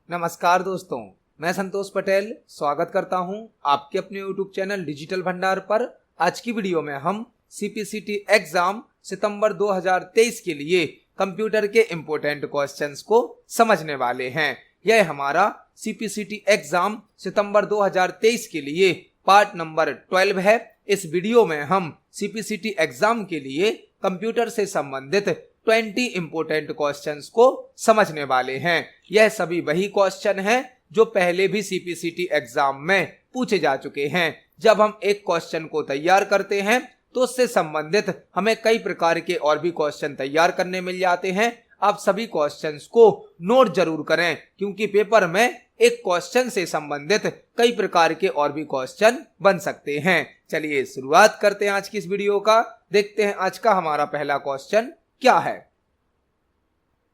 नमस्कार दोस्तों, मैं संतोष पटेल स्वागत करता हूं आपके अपने YouTube चैनल डिजिटल भंडार पर। आज की वीडियो में हम CPCT एग्जाम सितंबर 2023 के लिए कंप्यूटर के इम्पोर्टेंट क्वेश्चंस को समझने वाले हैं। यह हमारा CPCT एग्जाम सितंबर 2023 के लिए पार्ट नंबर 12 है। इस वीडियो में हम CPCT एग्जाम के लिए कंप्यूटर से संबंधित 20 इंपोर्टेंट क्वेश्चंस को समझने वाले हैं। यह सभी वही क्वेश्चन हैं जो पहले भी CPCT एग्जाम में पूछे जा चुके हैं। जब हम एक क्वेश्चन को तैयार करते हैं तो उससे संबंधित हमें कई प्रकार के और भी क्वेश्चन तैयार करने मिल जाते हैं। आप सभी क्वेश्चंस को नोट जरूर करें, क्योंकि पेपर में एक क्वेश्चन से संबंधित कई प्रकार के और भी क्वेश्चन बन सकते हैं। चलिए शुरुआत करते हैं आज की इस वीडियो का। देखते हैं आज का हमारा पहला क्वेश्चन क्या है।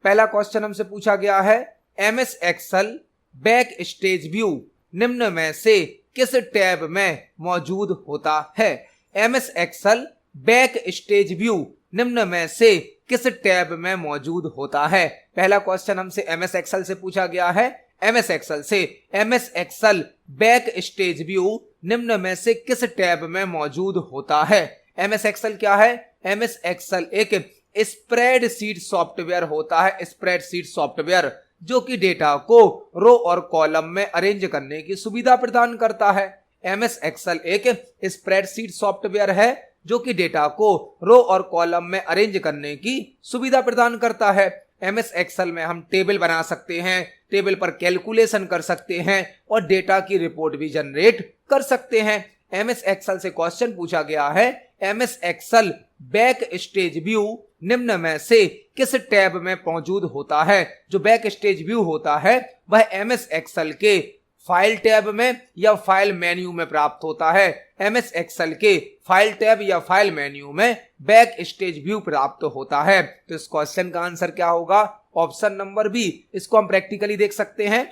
पहला क्वेश्चन हमसे पूछा गया है, MS exhale back stage view निम्न में से किस टैब में मौजूद होता है। MS exhale back stage view निम्न में से किस टैब में मौजूद होता है। पहला क्वेश्चन हमसे MS एक्सेल से पूछा गया है। MS एक्सेल से MS exhale back stage view निम्न में से किस टैब में मौजूद होता है। MS एक्सेल क्या है? MS एक्सेल एक स्प्रेडशीट सॉफ्टवेयर होता है। स्प्रेडशीट सॉफ्टवेयर जो कि डेटा को रो और कॉलम में अरेंज करने की सुविधा प्रदान करता है। MS एक्सेल एक स्प्रेडशीट सॉफ्टवेयर है जो कि डेटा को रो और कॉलम में अरेंज करने की सुविधा प्रदान करता है। MS एक्सेल में हम टेबल बना सकते हैं, टेबल पर कैलकुलेशन कर सकते हैं और डेटा की रिपोर्ट भी जनरेट कर सकते हैं। MS एक्सेल से क्वेश्चन पूछा गया है, MS exhale back stage view निम्न में से किस टैब में मौजूद होता है। जो बैक स्टेज व्यू होता है वह MS एक्सेल के फाइल टैब में या फाइल मेन्यू में प्राप्त होता है। MS एक्सेल के फाइल टैब या फाइल मेन्यू में बैक स्टेज व्यू प्राप्त होता है। तो इस क्वेश्चन का आंसर क्या होगा? Option number B. इसको हम प्रैक्टिकली देख सकते हैं।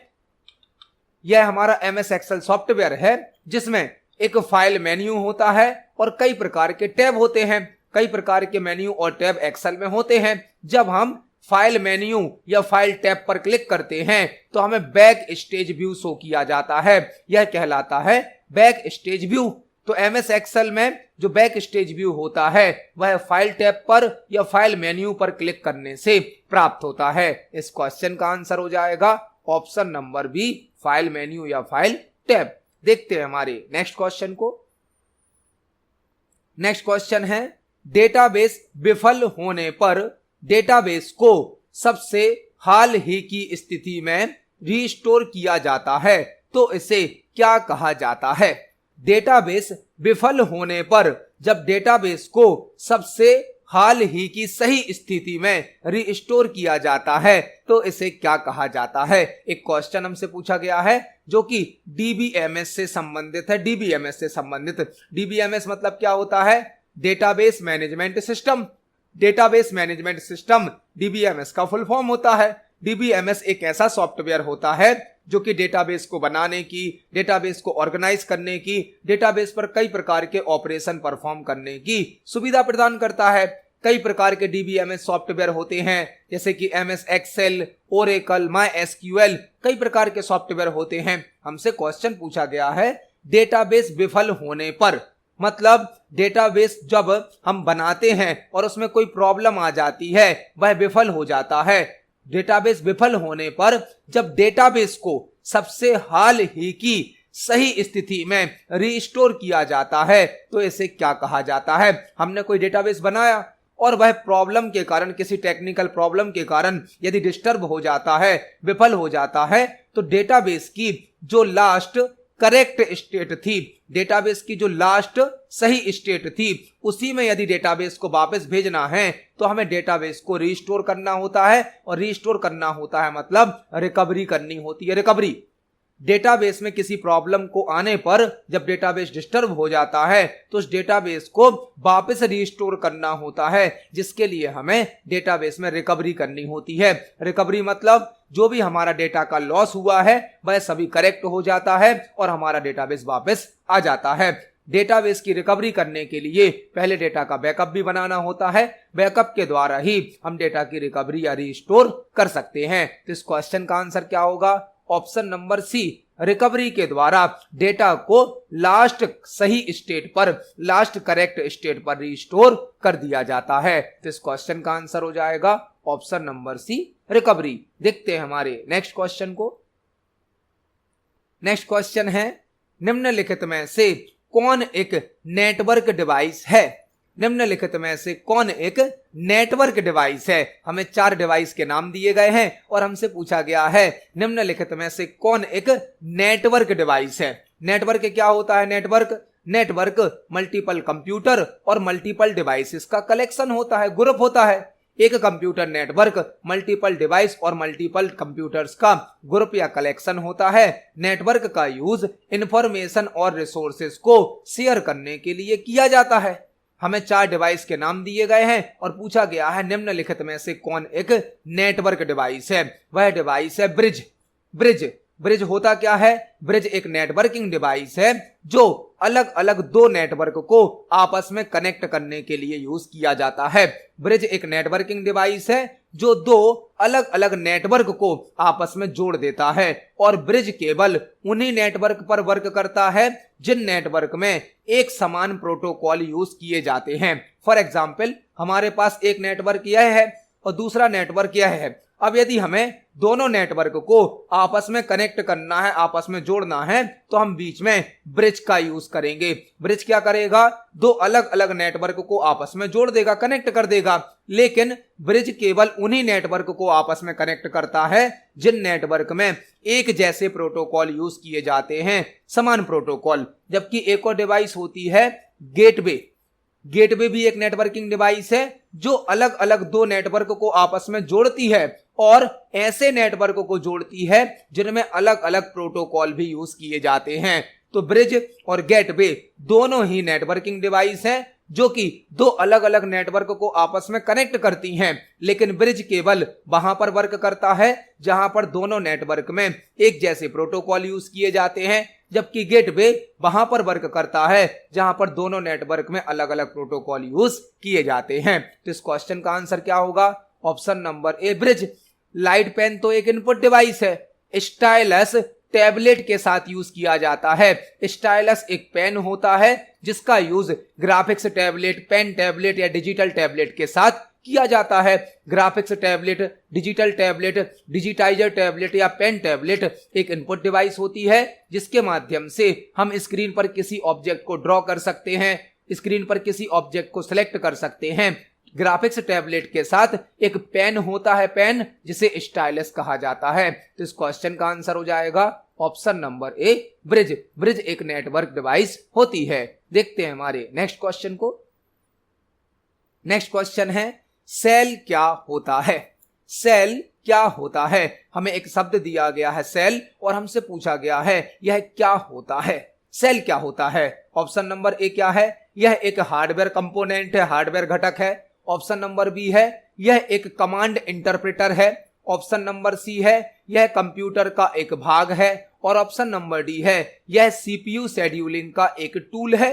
यह हमारा MS एक्सेल सॉफ्टवेयर है जिसमें एक फाइल मेन्यू होता है और कई प्रकार के टैब होते हैं। कई प्रकार के मेन्यू और टैब एक्सेल में होते हैं। जब हम फाइल मेन्यू या फाइल टैब पर क्लिक करते हैं तो हमें बैक स्टेज व्यू शो किया जाता है। यह कहलाता है बैक स्टेज व्यू। तो MS एक्सेल में जो बैक स्टेज व्यू होता है वह फाइल टैब पर या फाइल मेन्यू पर क्लिक करने से प्राप्त होता है। इस क्वेश्चन का आंसर हो जाएगा option number B, file menu या फाइल टैब। देखते हैं हमारे नेक्स्ट क्वेश्चन को। नेक्स्ट क्वेश्चन है, डेटाबेस विफल होने पर डेटाबेस को सबसे हाल ही की स्थिति में रिस्टोर किया जाता है तो इसे क्या कहा जाता है। डेटाबेस विफल होने पर जब डेटाबेस को सबसे हाल ही की सही स्थिति में रिस्टोर किया जाता है तो इसे क्या कहा जाता है। एक क्वेश्चन हमसे पूछा गया है जो कि DBMS से संबंधित है। DBMS से संबंधित, DBMS मतलब क्या होता है? Database management system. Database management system DBMS का फुल फॉर्म होता है। DBMS एक ऐसा सॉफ्टवेयर होता है जो कि डेटाबेस को बनाने की, डेटाबेस को ऑर्गेनाइज करने की, डेटाबेस पर कई प्रकार के ऑपरेशन परफॉर्म करने की सुविधा प्रदान करता है। कई प्रकार के DBMS सॉफ्टवेयर होते हैं जैसे कि MS एक्सेल, ओरेकल, MySQL, कई प्रकार के सॉफ्टवेयर होते हैं। हमसे क्वेश्चन पूछा गया है, डेटाबेस विफल होने पर मतलब डेटाबेस जब हम बनाते हैं और उसमें कोई प्रॉब्लम आ जाती है वह विफल हो जाता है। डेटाबेस विफल होने पर जब डेटाबेस को सबसे हाल ही की सही स्थिति में रिस्टोर किया जाता है तो इसे क्या कहा जाता है। हमने कोई डेटाबेस बनाया और वह प्रॉब्लम के कारण, किसी टेक्निकल प्रॉब्लम के कारण यदि डिस्टर्ब हो जाता है, विफल हो जाता है, तो डेटाबेस की जो लास्ट करेक्ट स्टेट थी, डेटाबेस की जो लास्ट सही स्टेट थी, उसी में यदि डेटाबेस को वापस भेजना है तो हमें डेटाबेस को रिस्टोर करना होता है। और रिस्टोर करना होता है मतलब रिकवरी करनी होती है। रिकवरी, डेटाबेस में किसी प्रॉब्लम को आने पर जब डेटाबेस डिस्टर्ब हो जाता है तो उस डेटाबेस को वापस रिस्टोर करना होता है, जिसके लिए हमें डेटाबेस में रिकवरी करनी होती है। रिकवरी मतलब जो भी हमारा डेटा का लॉस हुआ है वह सभी करेक्ट हो जाता है और हमारा डेटाबेस वापस आ जाता है। डेटाबेस की रिकवरी करने के लिए पहले डेटा का बैकअप भी बनाना होता है। बैकअप के द्वारा ही हम डेटा की रिकवरी या रिस्टोर कर सकते हैं। तो इस क्वेश्चन का आंसर क्या होगा? ऑप्शन नंबर सी, रिकवरी के द्वारा डेटा को लास्ट सही स्टेट पर, लास्ट करेक्ट स्टेट पर रिस्टोर कर दिया जाता है। तो इस क्वेश्चन का आंसर हो जाएगा ऑप्शन नंबर सी, रिकवरी। देखते हैं हमारे नेक्स्ट क्वेश्चन को। नेक्स्ट क्वेश्चन है, निम्नलिखित में से कौन एक नेटवर्क डिवाइस है? निम्नलिखित में से कौन एक नेटवर्क डिवाइस है? हमें 4 डिवाइस के नाम दिए गए हैं और हमसे पूछा गया है निम्नलिखित में से कौन एक नेटवर्क डिवाइस है। नेटवर्क क्या होता है? नेटवर्क मल्टीपल कंप्यूटर और मल्टीपल डिवाइसेस का कलेक्शन होता है, ग्रुप होता है। एक कंप्यूटर नेटवर्क मल्टीपल डिवाइस और मल्टीपल कंप्यूटर्स का ग्रुप या कलेक्शन होता है। नेटवर्क का यूज इंफॉर्मेशन और रिसोर्सेज को शेयर करने के लिए किया जाता है। हमें 4 डिवाइस के नाम दिए गए हैं और पूछा गया है निम्नलिखित में से कौन एक नेटवर्क डिवाइस है। वह डिवाइस है ब्रिज होता क्या है? ब्रिज एक नेटवर्किंग डिवाइस है जो अलग अलग 2 नेटवर्क को आपस में कनेक्ट करने के लिए यूज किया जाता है। ब्रिज एक नेटवर्किंग डिवाइस है जो 2 अलग अलग नेटवर्क को आपस में जोड़ देता है और ब्रिज केवल उन्हीं नेटवर्क पर वर्क करता है जिन नेटवर्क में एक समान प्रोटोकॉल यूज किए जाते हैं। फॉर एग्जाम्पल, हमारे पास एक नेटवर्क यह है और दूसरा नेटवर्क यह है। अब यदि हमें दोनों नेटवर्क को आपस में कनेक्ट करना है, आपस में जोड़ना है, तो हम बीच में ब्रिज का यूज करेंगे। ब्रिज क्या करेगा? 2 अलग अलग नेटवर्क को आपस में जोड़ देगा, कनेक्ट कर देगा। लेकिन ब्रिज केवल उन्हीं नेटवर्क को आपस में कनेक्ट करता है जिन नेटवर्क में एक जैसे प्रोटोकॉल यूज किए जाते हैं, समान प्रोटोकॉल। जबकि एक और डिवाइस होती है गेटवे भी एक नेटवर्किंग डिवाइस है जो अलग अलग 2 नेटवर्क को आपस में जोड़ती है और ऐसे नेटवर्क को जोड़ती है जिनमें अलग अलग प्रोटोकॉल भी यूज किए जाते हैं। तो ब्रिज और गेटवे दोनों ही नेटवर्किंग डिवाइस हैं जो कि 2 अलग अलग नेटवर्क को आपस में कनेक्ट करती हैं। लेकिन ब्रिज केवल वहां पर वर्क करता है जहां पर दोनों नेटवर्क में एक जैसे प्रोटोकॉल यूज किए जाते हैं, जबकि गेटवे वहां पर वर्क करता है जहां पर दोनों नेटवर्क में अलग अलग प्रोटोकॉल यूज किए जाते हैं। तो इस क्वेश्चन का आंसर क्या होगा? Option number A, bridge. Light pen तो एक इनपुट डिवाइस है। स्टाइलस टैबलेट के साथ यूज किया जाता है। स्टाइलस एक पेन होता है जिसका use graphics tablet, pen tablet या डिजिटल टैबलेट के साथ किया जाता है। Graphics tablet, digital tablet, digitiser tablet या पेन टैबलेट एक इनपुट डिवाइस होती है जिसके माध्यम से हम स्क्रीन पर किसी ऑब्जेक्ट को ड्रॉ कर सकते हैं, स्क्रीन पर किसी ऑब्जेक्ट को सिलेक्ट कर सकते हैं। ग्राफिक्स टैबलेट के साथ एक पेन होता है, पेन जिसे स्टाइलस कहा जाता है। तो इस क्वेश्चन का आंसर हो जाएगा option number A, bridge. Bridge एक नेटवर्क डिवाइस होती है। देखते हैं हमारे नेक्स्ट क्वेश्चन को। नेक्स्ट क्वेश्चन है, सेल क्या होता है? सेल क्या होता है? हमें एक शब्द दिया गया है सेल और हमसे पूछा गया है यह क्या होता है। सेल क्या होता है? ऑप्शन नंबर ए क्या है? यह एक हार्डवेयर कंपोनेंट है, हार्डवेयर घटक है। ऑप्शन नंबर बी है यह एक कमांड इंटरप्रेटर है। ऑप्शन नंबर सी है यह कंप्यूटर का एक भाग है। और ऑप्शन नंबर डी है यह सीपीयू शेड्यूलिंग का एक टूल है।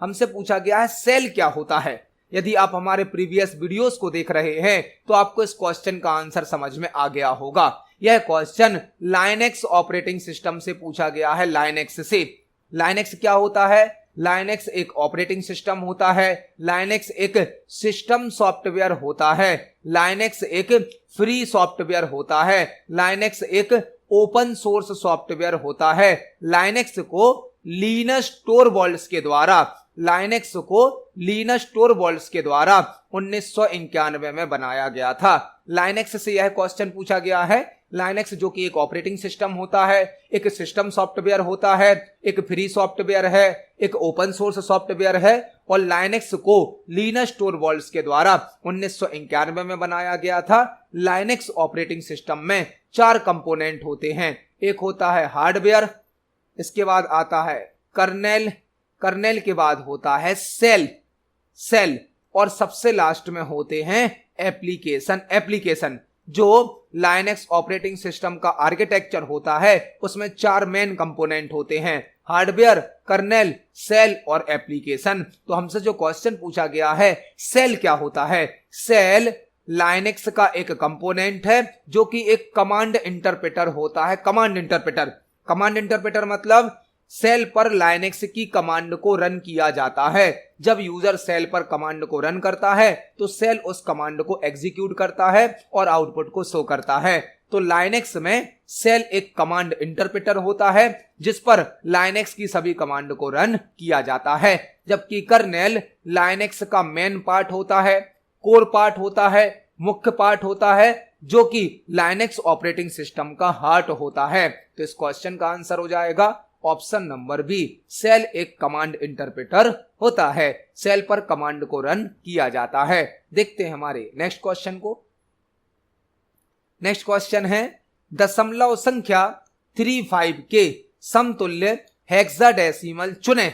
हमसे पूछा गया है सेल क्या होता है। यदि आप हमारे प्रीवियस वीडियोस को देख रहे हैं तो आपको इस क्वेश्चन का आंसर समझ में आ गया होगा। यह क्वेश्चन लाइनेक्स ऑपरेटिंग सिस्टम से पूछा गया है, लाइनेक्स से। लाइनेक्स क्या होता है? लाइनेक्स एक ऑपरेटिंग सिस्टम होता है। लाइनेक्स एक सिस्टम सॉफ्टवेयर होता है। लाइनेक्स एक फ्री सॉफ्टवेयर होता है। लाइनेक्स एक ओपन सोर्स सॉफ्टवेयर होता है। लाइनेक्स को लिनस टोरवाल्ड्स के द्वारा 1991 में बनाया गया था। लाइनेक्स से यह क्वेश्चन पूछा गया है। लाइनेक्स जो कि एक ऑपरेटिंग सिस्टम होता है, एक सिस्टम सॉफ्टवेयर होता है, एक फ्री सॉफ्टवेयर है, एक ओपन सोर्स सॉफ्टवेयर है और लाइनेक्स को लिनस टोरवाल्ड्स के द्वारा 1991 में बनाया गया था। लाइनेक्स ऑपरेटिंग सिस्टम में 4 कंपोनेंट होते हैं। एक होता है हार्डवेयर, इसके बाद आता है कर्नेल, कर्नेल के बाद होता है सेल और सबसे लास्ट में होते हैं एप्लीकेशन। जो लाइनेक्स ऑपरेटिंग सिस्टम का आर्किटेक्चर होता है उसमें 4 मेन कंपोनेंट होते हैं, हार्डवेयर, कर्नेल, सेल और एप्लीकेशन। तो हमसे जो क्वेश्चन पूछा गया है सेल क्या होता है? सेल लाइनेक्स का एक कंपोनेंट है जो कि एक कमांड इंटरप्रेटर होता है। कमांड इंटरप्रेटर मतलब सेल पर लाइनेक्स की कमांड को रन किया जाता है। जब यूजर सेल पर कमांड को रन करता है तो सेल उस कमांड को एग्जीक्यूट करता है और आउटपुट को शो करता है। तो लाइनेक्स में सेल एक कमांड इंटरप्रेटर होता है जिस पर लाइनेक्स की सभी कमांड को रन किया जाता है, जबकि कर्नेल लाइनेक्स का मेन पार्ट होता है, कोर पार्ट होता है, मुख्य पार्ट होता है, जो कि लाइनेक्स ऑपरेटिंग सिस्टम का हार्ट होता है। तो इस क्वेश्चन का आंसर हो जाएगा ऑप्शन नंबर बी, सेल एक कमांड इंटरप्रेटर होता है। सेल पर कमांड को रन किया जाता है। देखते हैं हमारे नेक्स्ट क्वेश्चन को। नेक्स्ट क्वेश्चन है दशमलव संख्या 35 के समतुल्य हेक्साडेसिमल चुनें।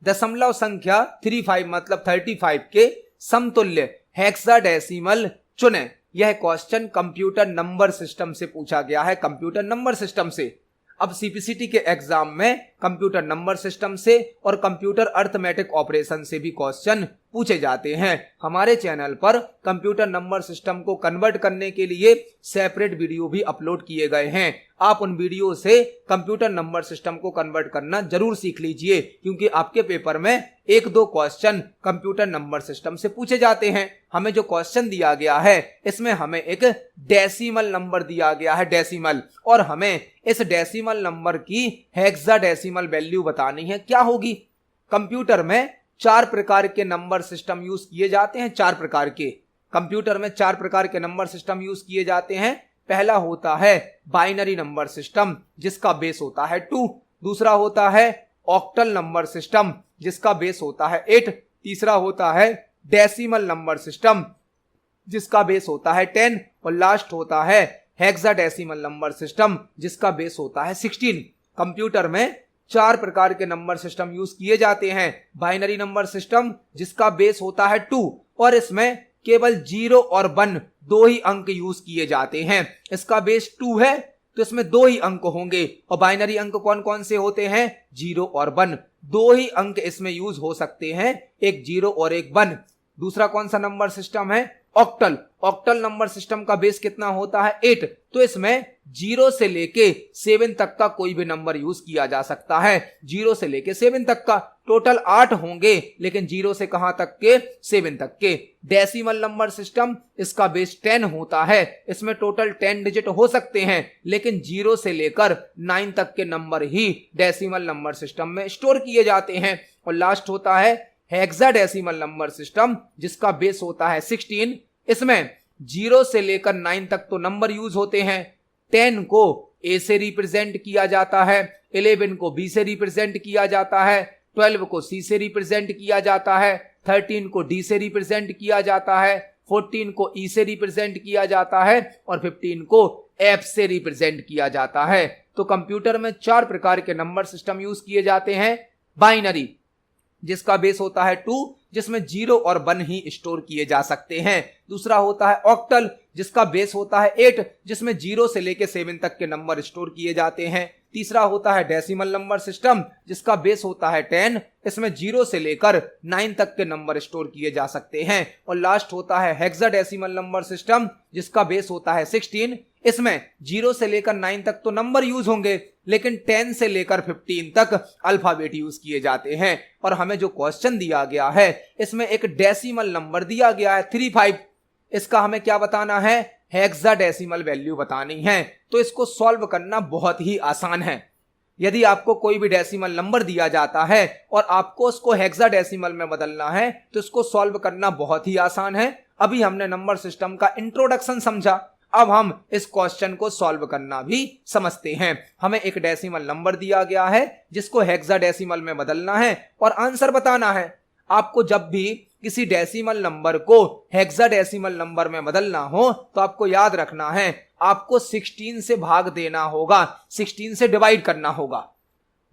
दशमलव संख्या 35 मतलब 35 के समतुल्य हेक्साडेसिमल चुनें। यह क्वेश्चन कंप्यूटर नंबर सिस्टम से पूछा गया है, कंप्यूटर नंबर सिस्टम से। अब सीपीसीटी के एग्जाम में कंप्यूटर नंबर सिस्टम से और कंप्यूटर अर्थमेटिक ऑपरेशन से भी क्वेश्चन पूछे जाते हैं। हमारे चैनल पर कंप्यूटर नंबर सिस्टम को कन्वर्ट करने के लिए सेपरेट वीडियो भी अपलोड किए गए हैं। आप उन वीडियो से कंप्यूटर नंबर सिस्टम को कन्वर्ट करना जरूर सीख लीजिए, क्योंकि आपके पेपर में 1-2 क्वेश्चन कंप्यूटर नंबर सिस्टम से पूछे जाते हैं। हमें जो क्वेश्चन दिया गया है इसमें हमें एक डेसिमल नंबर दिया गया है, डेसिमल, और हमें इस डेसिमल नंबर की हेक्साडेसिमल वैल्यू बतानी है। क्या होगी? कंप्यूटर में 4 प्रकार के नंबर सिस्टम यूज किए जाते हैं। 4 प्रकार के कंप्यूटर में 4 प्रकार के नंबर सिस्टम यूज किए जाते हैं। पहला होता है बाइनरी नंबर सिस्टम जिसका बेस होता है 2। दूसरा होता है ऑक्टल नंबर सिस्टम जिसका बेस होता है 8। तीसरा होता है डेसिमल नंबर सिस्टम जिसका बेस होता है 10। और लास्ट होता है हेक्साडेसिमल नंबर सिस्टम जिसका बेस होता है 16। कंप्यूटर में 4 प्रकार के नंबर सिस्टम यूज किए जाते हैं। बाइनरी नंबर सिस्टम जिसका बेस होता है 2 और इसमें केवल 0 और 1 2 ही अंक यूज किए जाते हैं। इसका बेस 2 है तो इसमें 2 ही अंक होंगे। और बाइनरी अंक कौन कौन से होते हैं? 0 और 1। 2 ही अंक इसमें यूज हो सकते हैं, एक 0 और एक 1। दूसरा कौन सा नंबर सिस्टम है? ऑक्टल। ऑक्टल नंबर सिस्टम का बेस कितना होता है? 8। तो इसमें 0 से लेके 7 तक का कोई भी नंबर यूज किया जा सकता है। 0 से लेके 7 तक का टोटल 8 होंगे, लेकिन 0 से कहां तक के? 7 तक के। डेसिमल नंबर सिस्टम, इसका बेस 10 होता है। इसमें टोटल 10 डिजिट हो सकते हैं, लेकिन 0 से लेकर 9 तक के नंबर ही डेसिमल नंबर सिस्टम में स्टोर किए जाते हैं। और लास्ट होता है हेक्साडेसिमल नंबर सिस्टम जिसका बेस होता है 16। इसमें 0 से लेकर 9 तक तो नंबर यूज होते हैं। 10 को A से रिप्रेजेंट किया जाता है, 11 को B से रिप्रेजेंट किया जाता है, 12 को C से रिप्रेजेंट किया जाता है, 13 को D से रिप्रेजेंट किया जाता है, 14 को E से रिप्रेजेंट किया जाता है और 15 को F से रिप्रेजेंट किया जाता है। तो कंप्यूटर में 4 प्रकार के नंबर सिस्टम यूज किए जाते हैं। बाइनरी जिसका बेस होता है 2 जिसमें 0 और 1 ही स्टोर किए जा सकते हैं। दूसरा होता है ऑक्टल जिसका बेस होता है 8 जिसमें 0 से लेकर 7 तक के नंबर स्टोर किए जाते हैं। तीसरा होता है डेसिमल नंबर सिस्टम जिसका बेस होता है 10। इसमें 0 से लेकर 9 तक के नंबर स्टोर किए जा सकते हैं। और लास्ट होता है हेक्साडेसिमल नंबर सिस्टम जिसका बेस होता है 16। इसमें 0 से लेकर 9 तक तो नंबर यूज होंगे, लेकिन 10 से लेकर 15 तक अल्फाबेट यूज किए जाते हैं। और हमें जो क्वेश्चन दिया गया है इसमें एक डेसिमल नंबर दिया गया है 35। इसका हमें क्या बताना है? हेक्साडेसिमल वैल्यू बतानी है। तो इसको सॉल्व करना बहुत ही आसान है। यदि आपको कोई भी डेसिमल नंबर दिया जाता है और आपको उसको हेक्साडेसिमल में बदलना है तो इसको सॉल्व करना बहुत ही आसान है। अभी हमने नंबर सिस्टम का इंट्रोडक्शन समझा, अब हम इस क्वेश्चन को सॉल्व करना भी समझते हैं। हमें एक डेसिमल नंबर दिया गया है जिसको हेक्साडेसिमल में बदलना है और आंसर बताना है। आपको जब भी किसी डेसिमल नंबर को हेक्साडेसिमल नंबर में बदलना हो तो आपको याद रखना है आपको 16 से भाग देना होगा, 16 से डिवाइड करना होगा।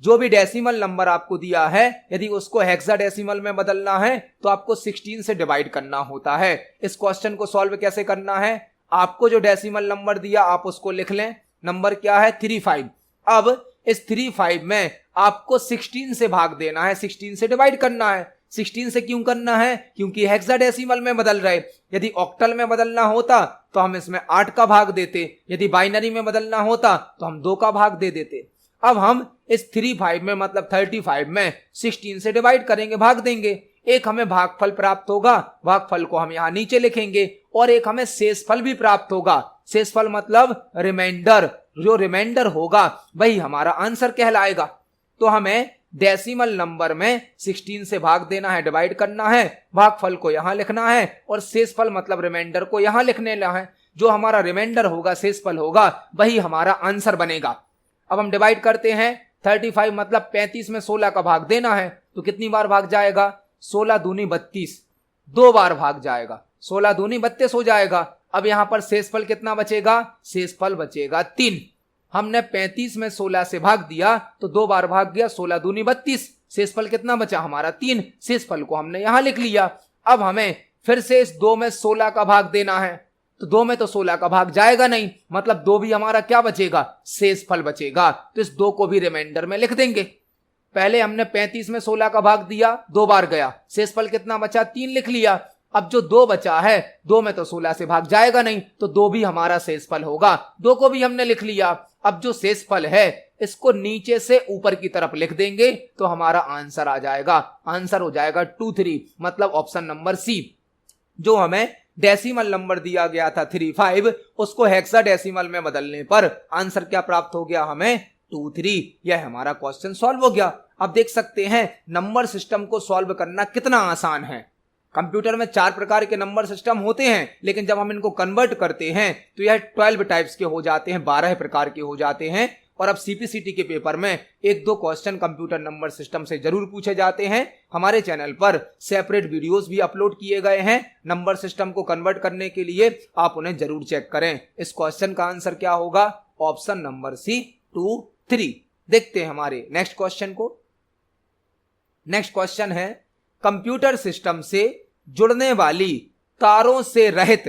जो भी डेसिमल नंबर आपको दिया है यदि उसको हेक्साडेसिमल में बदलना है तो आपको 16 से डिवाइड करना होता है। इस क्वेश्चन को सॉल्व कैसे करना है? आपको जो डेसिमल नंबर दिया आप उसको लिख लें। नंबर क्या है? 35। अब इस 35 में आपको 16 से भाग देना है, 16 से डिवाइड करना है। 16 से क्यों करना है? क्योंकि हेक्साडेसिमल में बदल रहे। यदि ऑक्टल में बदलना होता तो हम इसमें 8 का भाग देते, यदि बाइनरी में बदलना होता तो हम 2 का भाग दे देते। अब हम इस 35 में मतलब 35 में 16 से डिवाइड करेंगे, भाग देंगे। एक हमें भागफल प्राप्त होगा, भागफल को हम यहां नीचे लिखेंगे, और एक हमें शेषफल भी प्राप्त होगा। शेषफल मतलब रिमाइंडर, जो रिमाइंडर होगा वही हमारा आंसर कहलाएगा। तो हमें डेसिमल नंबर में 16 से भाग देना है, डिवाइड करना है, भागफल को यहां लिखना है और शेषफल मतलब रिमाइंडर को यहां लिखने है। जो हमारा रिमाइंडर होगा, शेषफल होगा, वही हमारा आंसर बनेगा। अब हम डिवाइड करते हैं। 35 मतलब 35 में 16 का भाग देना है, तो कितनी बार भाग जाएगा? 16 दूनी 32, 2 बार भाग जाएगा। 16 दूनी 32 हो जाएगा। अब यहां पर शेषफल कितना बचेगा? शेषफल बचेगा 3। हमने 35 में 16 से भाग दिया तो 2 बार भाग गया, 16 दूनी 32, शेषफल कितना बचा हमारा? 3। शेषफल को हमने यहां लिख लिया। अब हमें फिर से इस 2 में 16 का भाग देना है, तो 2 में तो 16 का भाग जाएगा नहीं, मतलब 2 भी हमारा क्या बचेगा? शेषफल बचेगा। तो इस 2 को भी रिमाइंडर में लिख देंगे। पहले हमने 35 में 16 का भाग दिया, 2 बार गया, शेषफल कितना बचा? 3 लिख लिया। अब जो 2 बचा है, 2 में तो 16 से भाग जाएगा नहीं, तो 2 भी हमारा शेषफल होगा। 2 को भी हमने लिख लिया। अब जो शेषफल है इसको नीचे से ऊपर की तरफ लिख देंगे तो हमारा आंसर आ जाएगा। आंसर हो जाएगा 23, मतलब ऑप्शन नंबर सी। जो हमें डेसिमल नंबर दिया गया था 35, उसको हेक्साडेसिमल में बदलने पर आंसर क्या प्राप्त हो गया हमें? 23। यह हमारा क्वेश्चन सॉल्व हो गया। अब देख सकते हैं नंबर सिस्टम को सॉल्व करना कितना आसान है। कंप्यूटर में 4 प्रकार के नंबर सिस्टम होते हैं, लेकिन जब हम इनको कन्वर्ट करते हैं तो यह 12 टाइप्स के हो जाते हैं, 12 प्रकार के हो जाते हैं। और अब सीपीसीटी के पेपर में 1-2 क्वेश्चन कंप्यूटर नंबर सिस्टम से जरूर पूछे जाते हैं। हमारे चैनल पर सेपरेट वीडियोस भी अपलोड किए गए हैं नंबर सिस्टम को कन्वर्ट करने के लिए, आप उन्हें जरूर चेक करें। इस क्वेश्चन का आंसर क्या होगा? Option number C 23। देखते हैं हमारे नेक्स्ट क्वेश्चन को। नेक्स्ट क्वेश्चन है, कंप्यूटर सिस्टम से जुड़ने वाली तारों से रहित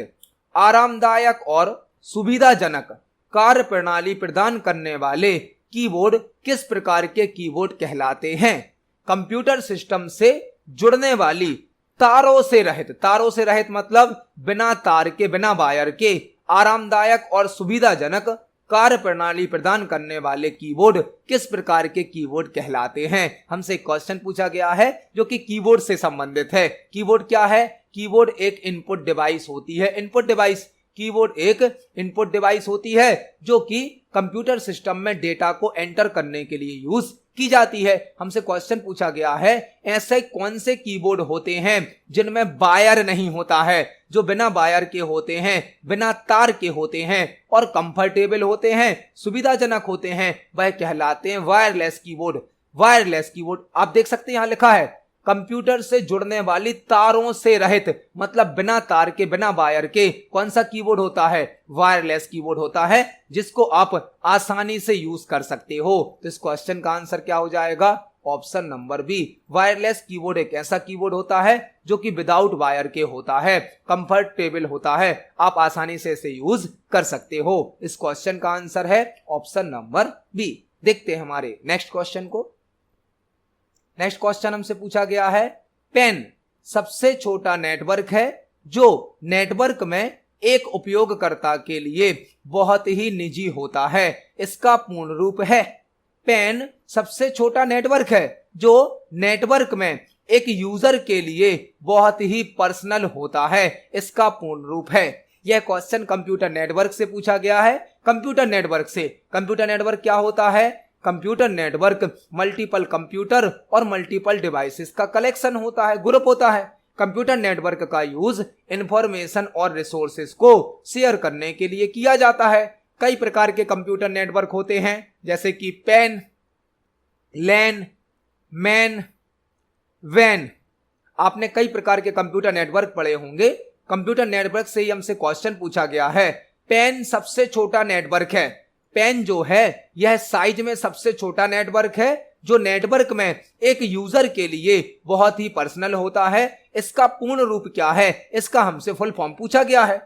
आरामदायक और सुविधाजनक कार्य प्रणाली प्रदान करने वाले कीबोर्ड किस प्रकार के कीबोर्ड कहलाते हैं? कंप्यूटर सिस्टम से जुड़ने वाली तारों से रहित मतलब बिना तार के, बिना वायर के, आरामदायक और सुविधाजनक कार्य प्रणाली प्रदान करने वाले कीबोर्ड किस प्रकार के कीबोर्ड कहलाते हैं? हमसे क्वेश्चन पूछा गया है जो कि कीबोर्ड से संबंधित है। कीबोर्ड क्या है? कीबोर्ड एक इनपुट डिवाइस होती है। इनपुट डिवाइस, कीबोर्ड एक इनपुट डिवाइस होती है जो कि कंप्यूटर सिस्टम में डेटा को एंटर करने के लिए यूज की जाती है। हमसे क्वेश्चन पूछा गया है ऐसे कौन से कीबोर्ड होते हैं जिनमें वायर नहीं होता है, जो बिना वायर के होते हैं, बिना तार के होते हैं और कंफर्टेबल होते हैं, सुविधाजनक होते हैं, वह कहलाते हैं वायरलेस कीबोर्ड। वायरलेस कीबोर्ड आप देख सकते हैं यहां लिखा है कंप्यूटर से जुड़ने वाली तारों से रहित, मतलब बिना तार के, बिना वायर के कौन सा कीबोर्ड होता है? वायरलेस कीबोर्ड होता है, जिसको आप आसानी से यूज कर सकते हो। तो इस क्वेश्चन का आंसर क्या हो जाएगा? Option number B. Wireless keyboard एक ऐसा कीबोर्ड होता है जो कि विदाउट वायर के होता है, कंफर्टेबल होता है, आप आसानी से इसे यूज कर सकते हो। इस क्वेश्चन का आंसर है ऑप्शन नंबर बी। देखते हैं हमारे नेक्स्ट क्वेश्चन को। नेक्स्ट क्वेश्चन हमसे पूछा गया है, पेन सबसे छोटा नेटवर्क है जो नेटवर्क में एक उपयोगकर्ता के लिए बहुत ही निजी होता है। इसका पूर्ण रूप है। पेन सबसे छोटा नेटवर्क है जो नेटवर्क में एक यूजर के लिए बहुत ही पर्सनल होता है। इसका पूर्ण रूप है। यह क्वेश्चन कंप्यूटर नेटवर्क से पूछा गया है। कंप्यूटर नेटवर्क से, कंप्यूटर नेटवर्क क्या होता है? कंप्यूटर नेटवर्क मल्टीपल कंप्यूटर और मल्टीपल डिवाइसेस का कलेक्शन होता है, ग्रुप होता है। कंप्यूटर नेटवर्क का यूज इंफॉर्मेशन और रिसोर्सेस को शेयर करने के लिए किया जाता है। कई प्रकार के कंप्यूटर नेटवर्क होते हैं जैसे कि पेन, लैन, मैन, वैन। आपने कई प्रकार के कंप्यूटर नेटवर्क पढ़े होंगे। कंप्यूटर नेटवर्क से ही हमसे क्वेश्चन पूछा गया है। पेन सबसे छोटा नेटवर्क है। पेन जो है यह साइज में सबसे छोटा नेटवर्क है जो नेटवर्क में एक यूजर के लिए बहुत ही पर्सनल होता है। इसका पूर्ण रूप क्या है? इसका हमसे फुल फॉर्म पूछा गया है।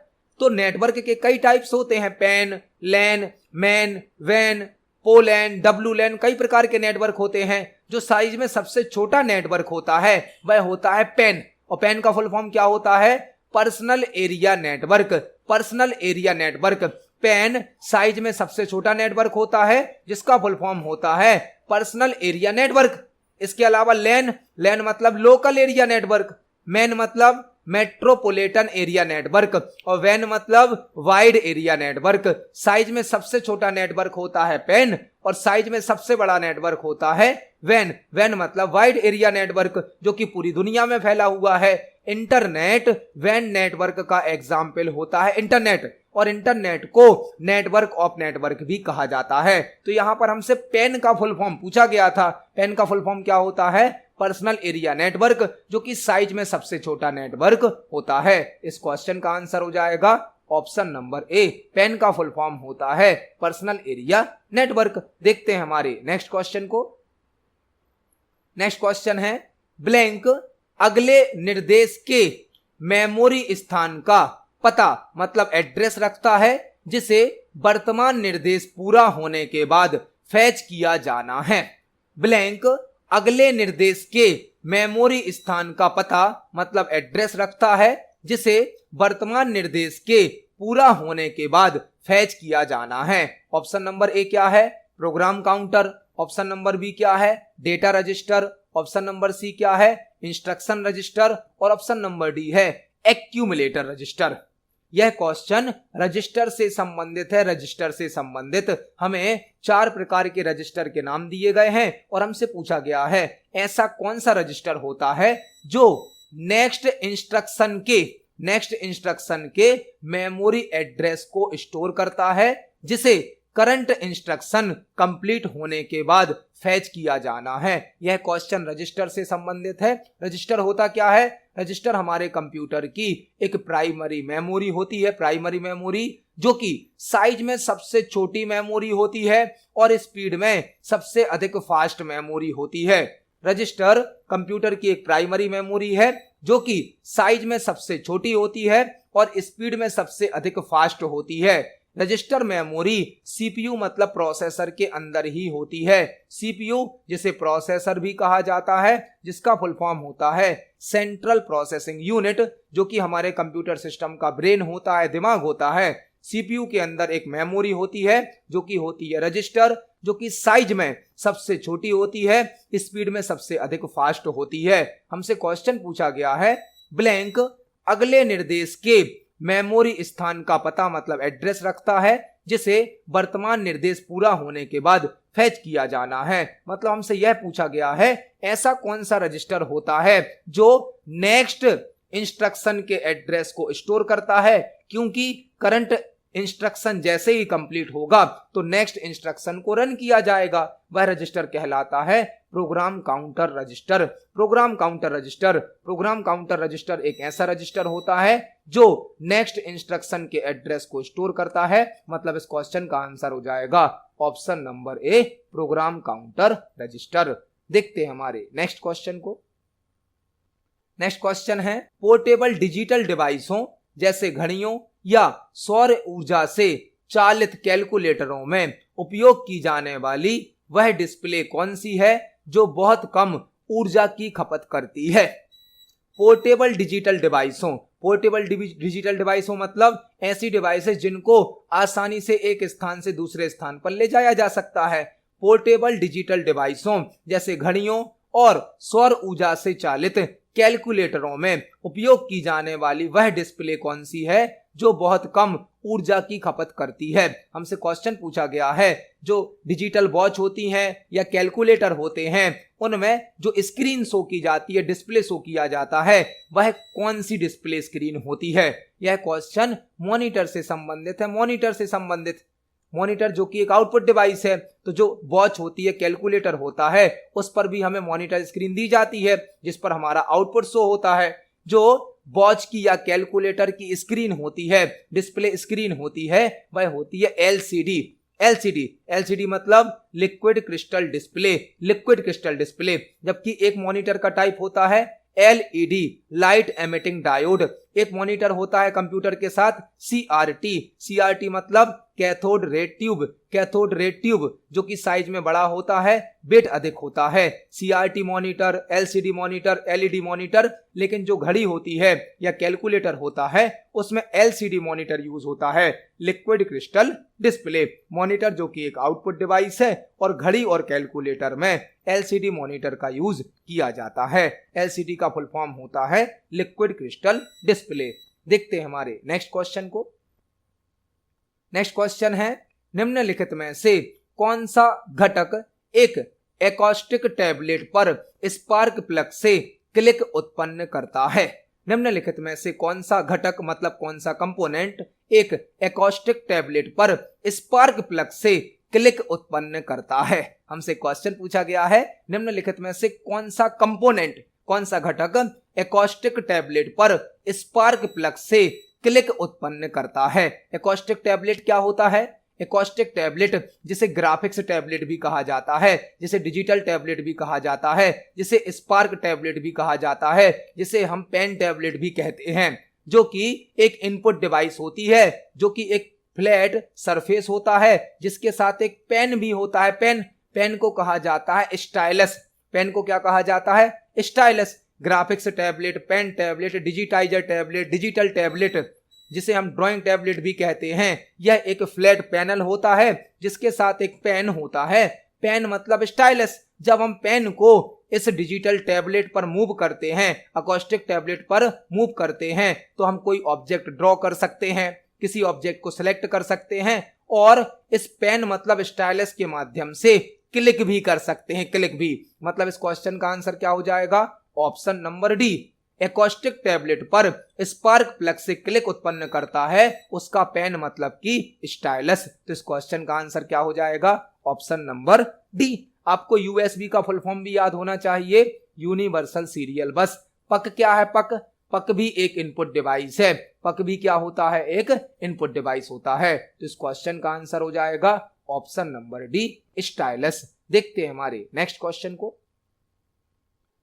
तो नेटवर्क के कई टाइप्स होते हैं, पेन, लैन, मैन, वैन, पोलैन, डब्लू लैन, कई प्रकार के नेटवर्क होते हैं। जो साइज में सबसे छोटा नेटवर्क होता है वह होता है पैन। और पैन का फुल फॉर्म क्या होता है? Personal area network. Personal area network. Pan size में सबसे छोटा नेटवर्क होता है जिसका फुल फॉर्म होता है पर्सनल एरिया नेटवर्क। इसके अलावा लैन, लैन मतलब लोकल एरिया नेटवर्क, मैन मतलब मेट्रोपॉलिटन एरिया नेटवर्क, और वैन मतलब वाइड एरिया नेटवर्क। साइज में सबसे छोटा नेटवर्क होता है पैन और साइज में सबसे बड़ा नेटवर्क होता है वैन। वैन मतलब वाइड एरिया नेटवर्क जो कि पूरी दुनिया में फैला हुआ है। इंटरनेट वैन नेटवर्क का एग्जाम्पल होता है इंटरनेट, और इंटरनेट को नेटवर्क ऑफ नेटवर्क भी कहा जाता है। तो यहां पर हमसे पैन का फुल फॉर्म पूछा गया था। पैन का फुल फॉर्म क्या होता है? पर्सनल एरिया नेटवर्क, जो कि साइज में सबसे छोटा नेटवर्क होता है। इस क्वेश्चन का आंसर हो जाएगा ऑप्शन नंबर ए। पैन का फुल फॉर्म होता है पर्सनल एरिया नेटवर्क। देखते हैं हमारे नेक्स्ट क्वेश्चन को। नेक्स्ट क्वेश्चन है ब्लैंक अगले निर्देश के मेमोरी स्थान का पता मतलब एड्रेस रखता है जिसे वर्तमान निर्देश पूरा होने के बाद फैच किया जाना है। ब्लैंक अगले निर्देश के मेमोरी स्थान का पता मतलब एड्रेस रखता है जिसे वर्तमान निर्देश के पूरा होने के बाद फैच किया जाना है। ऑप्शन नंबर ए क्या है? Program counter. Option number B क्या है? Data register. Option number C क्या है? Instruction register. और ऑप्शन नंबर डी है एक्यूमुलेटर रजिस्टर। यह क्वेश्चन रजिस्टर से संबंधित है। रजिस्टर से संबंधित हमें 4 प्रकार के रजिस्टर के नाम दिए गए हैं और हमसे पूछा गया है ऐसा कौन सा रजिस्टर होता है जो नेक्स्ट इंस्ट्रक्शन के मेमोरी एड्रेस को स्टोर करता है जिसे करंट इंस्ट्रक्शन कंप्लीट होने के बाद फैच किया जाना है। यह क्वेश्चन रजिस्टर से संबंधित है। रजिस्टर होता क्या है? रजिस्टर हमारे कंप्यूटर की एक प्राइमरी मेमोरी होती है। प्राइमरी मेमोरी जो कि साइज में सबसे छोटी मेमोरी होती है और स्पीड में सबसे अधिक फास्ट मेमोरी होती है। रजिस्टर कंप्यूटर की एक प्राइमरी मेमोरी है जो कि साइज में सबसे छोटी होती है और स्पीड में सबसे अधिक फास्ट होती है। रजिस्टर मेमोरी सीपीयू मतलब प्रोसेसर के अंदर ही होती है। सीपीयू जिसे प्रोसेसर भी कहा जाता है, जिसका फुल फॉर्म होता है सेंट्रल प्रोसेसिंग यूनिट, जो कि हमारे कंप्यूटर सिस्टम का ब्रेन होता है, दिमाग होता है। सीपीयू के अंदर एक मेमोरी होती है जो कि होती है रजिस्टर, जो कि साइज में सबसे छोटी होती है, स्पीड में सबसे अधिक फास्ट होती है। हमसे क्वेश्चन पूछा गया है ब्लैंक अगले निर्देश के मेमोरी स्थान का पता मतलब एड्रेस रखता है जिसे वर्तमान निर्देश पूरा होने के बाद फैच किया जाना है। मतलब हमसे यह पूछा गया है ऐसा कौन सा रजिस्टर होता है जो नेक्स्ट इंस्ट्रक्शन के एड्रेस को स्टोर करता है, क्योंकि करंट इंस्ट्रक्शन जैसे ही कंप्लीट होगा तो नेक्स्ट इंस्ट्रक्शन को रन किया जाएगा। वह रजिस्टर कहलाता है program counter register. Program counter register एक ऐसा रजिस्टर होता है जो नेक्स्ट इंस्ट्रक्शन के एड्रेस को स्टोर करता है। मतलब इस क्वेश्चन का आंसर हो जाएगा ऑप्शन नंबर ए, प्रोग्राम काउंटर रजिस्टर। देखते हैं हमारे नेक्स्ट क्वेश्चन को। नेक्स्ट क्वेश्चन है पोर्टेबल डिजिटल डिवाइसों जैसे घड़ियों या सौर ऊर्जा से चालित कैलकुलेटरों में उपयोग की जाने वाली वह डिस्प्ले कौन सी है जो बहुत कम ऊर्जा की खपत करती है। पोर्टेबल डिजिटल डिवाइसों मतलब ऐसी डिवाइसेस जिनको आसानी से एक स्थान से दूसरे स्थान पर ले जाया जा सकता है। पोर्टेबल डिजिटल डिवाइसों जैसे घड़ियों और सौर ऊर्जा से चालित कैलकुलेटरों में उपयोग की जाने वाली वह डिस्प्ले कौन सी है जो बहुत कम ऊर्जा की खपत करती है। हमसे क्वेश्चन पूछा गया है जो डिजिटल वॉच होती हैं या कैलकुलेटर होते हैं उनमें जो स्क्रीन शो की जाती है, डिस्प्ले शो किया जाता है, वह कौन सी डिस्प्ले स्क्रीन होती है। यह क्वेश्चन मॉनिटर से संबंधित है। मॉनिटर जो कि एक आउटपुट डिवाइस है, तो जो वॉच होती है, कैलकुलेटर होता है, उस पर भी हमें मॉनिटर स्क्रीन दी जाती है जिस पर हमारा आउटपुट शो होता है। जो वॉच की या कैलकुलेटर की स्क्रीन होती है, डिस्प्ले स्क्रीन होती है, वह होती है एलसीडी मतलब लिक्विड क्रिस्टल डिस्प्ले। जबकि एक मॉनिटर का टाइप होता है एलईडी लाइट एमिटिंग डायोड। एक मॉनिटर होता है कंप्यूटर के साथ सीआरटी मतलब cathode ray tube, cathode ray tube जो कि साइज में बड़ा होता है, वेट अधिक होता है। CRT monitor, LCD monitor, LED monitor, लेकिन जो घड़ी होती है या कैलकुलेटर होता है उसमें एलसीडी मॉनिटर यूज होता है, लिक्विड क्रिस्टल डिस्प्ले मॉनिटर जो कि एक आउटपुट डिवाइस है, और घड़ी और कैलकुलेटर में एलसीडी मॉनिटर का यूज किया जाता है। एलसीडी का फुल फॉर्म होता है लिक्विड क्रिस्टल डिस्प्ले। देखते हैं हमारे नेक्स्ट क्वेश्चन को। नेक्स्ट क्वेश्चन है, निम्नलिखित में से कौन सा घटक एक एकॉस्टिक टैबलेट पर स्पार्क प्लग से क्लिक उत्पन्न करता है? निम्नलिखित में से कौन सा घटक मतलब कौन सा कंपोनेंट एक एकॉस्टिक टैबलेट पर स्पार्क प्लग से क्लिक उत्पन्न करता है? हमसे क्वेश्चन पूछा गया है, निम्नलिखित में से कौन सा कंपोनेंट, कौन सा घटक एकॉस्टिक टैबलेट पर स्पार्क प्लग से क्लिक उत्पन्न करता है? एकॉस्टिक टैबलेट क्या होता है? एकॉस्टिक टैबलेट जिसे ग्राफिक्स टैबलेट भी कहा जाता है, जिसे डिजिटल टैबलेट भी कहा जाता है, जिसे स्पार्क टैबलेट भी कहा जाता है, जिसे हम पेन टैबलेट भी कहते हैं, जो कि एक इनपुट डिवाइस होती है, जो कि एक फ्लैट सरफेस होता है जिसके साथ एक पेन भी होता है। पेन को कहा जाता है स्टाइलस। पेन को क्या कहा जाता है? Stylus. Graphics tablet, pen tablet, digitiser tablet, digital tablet जिसे हम ड्राइंग टैबलेट भी कहते हैं, यह एक फ्लैट पैनल होता है जिसके साथ एक पेन होता है। पेन मतलब स्टाइलस। जब हम पेन को इस डिजिटल टैबलेट पर मूव करते हैं, एकॉस्टिक टैबलेट पर मूव करते हैं, तो हम कोई ऑब्जेक्ट ड्रॉ कर सकते हैं, किसी ऑब्जेक्ट को सिलेक्ट कर सकते हैं, और इस पेन मतलब स्टाइलस के माध्यम से क्लिक भी कर सकते हैं। क्लिक भी मतलब इस क्वेश्चन का आंसर क्या हो जाएगा? Option number D. Acoustic tablet पर स्पार्क प्लग से क्लिक उत्पन्न करता है उसका पेन मतलब कि स्टाइलस। तो इस क्वेश्चन का आंसर क्या हो जाएगा? Option number D. आपको यूएसबी का फुल फॉर्म भी याद होना चाहिए, यूनिवर्सल सीरियल बस। पक क्या है? पक भी एक इनपुट डिवाइस है। पक भी क्या होता है? एक इनपुट डिवाइस होता है। तो इस क्वेश्चन का आंसर हो जाएगा ऑप्शन नंबर डी, स्टाइलस। देखते हैं हमारे नेक्स्ट क्वेश्चन को।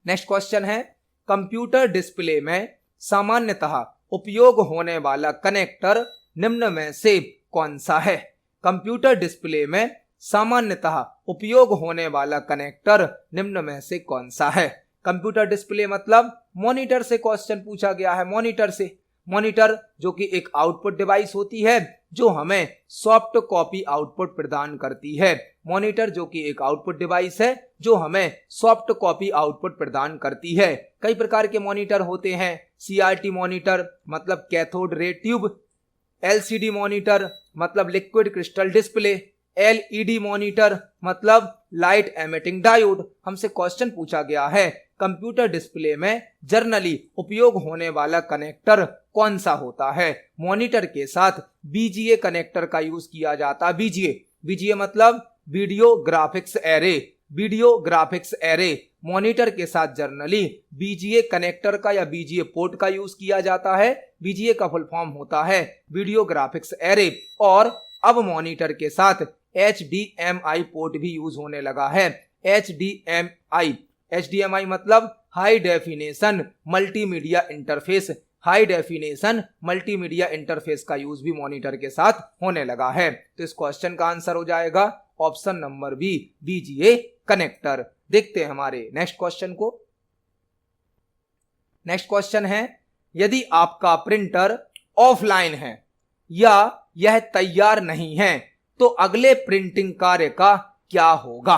नेक्स्ट क्वेश्चन है, कंप्यूटर डिस्प्ले में सामान्यतः उपयोग होने वाला कनेक्टर निम्न में से कौन सा है? कंप्यूटर डिस्प्ले में सामान्यतः उपयोग होने वाला कनेक्टर निम्न में से कौन सा है? कंप्यूटर डिस्प्ले मतलब मॉनिटर से क्वेश्चन पूछा गया है। मॉनिटर से, मॉनिटर जो कि एक आउटपुट डिवाइस होती है जो हमें सॉफ्ट कॉपी आउटपुट प्रदान करती है। मॉनिटर जो कि एक आउटपुट डिवाइस है जो हमें सॉफ्ट कॉपी आउटपुट प्रदान करती है। कई प्रकार के मॉनिटर होते हैं। सीआरटी मॉनिटर मतलब cathode ray tube, LCD monitor मतलब liquid crystal display, LED monitor मतलब लाइट एमिटिंग डायोड। हमसे क्वेश्चन पूछा गया है, कंप्यूटर डिस्प्ले में जनरली उपयोग होने वाला कनेक्टर कौन सा होता है? मॉनिटर के साथ बीजीए कनेक्टर का यूज किया जाता है। बीजीए मतलब video graphics array. Video graphics array monitor के साथ जनरली बीजीए कनेक्टर का या बीजीए पोर्ट का यूज किया जाता है। बीजीए का फुल फॉर्म होता है वीडियो ग्राफिक्स एरे। और अब मॉनिटर के साथ HDMI पोर्ट भी यूज होने लगा है। HDMI मतलब high definition multimedia interface. High definition multimedia interface का यूज भी मॉनिटर के साथ होने लगा है। तो इस क्वेश्चन का आंसर हो जाएगा option number B, VGA connector. देखते हैं हमारे नेक्स्ट क्वेश्चन को। नेक्स्ट क्वेश्चन है, यदि आपका प्रिंटर ऑफलाइन है या यह तैयार नहीं है तो अगले प्रिंटिंग कार्य का क्या होगा?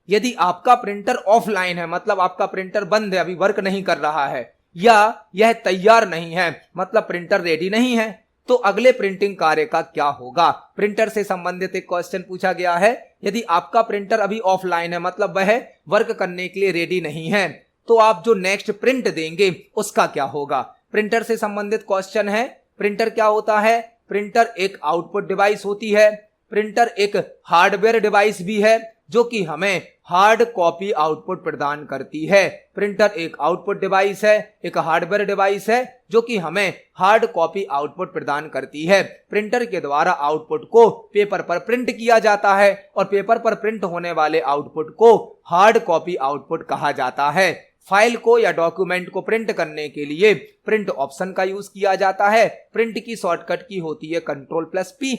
यदि आपका प्रिंटर ऑफलाइन है मतलब आपका प्रिंटर बंद है, अभी वर्क नहीं कर रहा है, या यह तैयार नहीं है मतलब प्रिंटर रेडी नहीं है, तो अगले प्रिंटिंग कार्य का क्या होगा? प्रिंटर से संबंधित एक क्वेश्चन पूछा गया है। यदि आपका प्रिंटर अभी ऑफलाइन है मतलब वह वर्क करने के लिए रेडी नहीं है, तो आप जो नेक्स्ट प्रिंट देंगे उसका क्या होगा? प्रिंटर से संबंधित क्वेश्चन है। प्रिंटर क्या होता है? प्रिंटर एक आउटपुट डिवाइस होती है। प्रिंटर एक हार्डवेयर डिवाइस भी है जो कि हमें हार्ड कॉपी आउटपुट प्रदान करती है। प्रिंटर एक आउटपुट डिवाइस है, एक हार्डवेयर डिवाइस है जो कि हमें हार्ड कॉपी आउटपुट प्रदान करती है। प्रिंटर के द्वारा आउटपुट को पेपर पर प्रिंट किया जाता है और पेपर पर प्रिंट होने वाले आउटपुट को हार्ड कॉपी आउटपुट कहा जाता है। फाइल को या डॉक्यूमेंट को प्रिंट करने के लिए प्रिंट ऑप्शन का यूज किया जाता है। प्रिंट की शॉर्टकट की होती है Ctrl+P।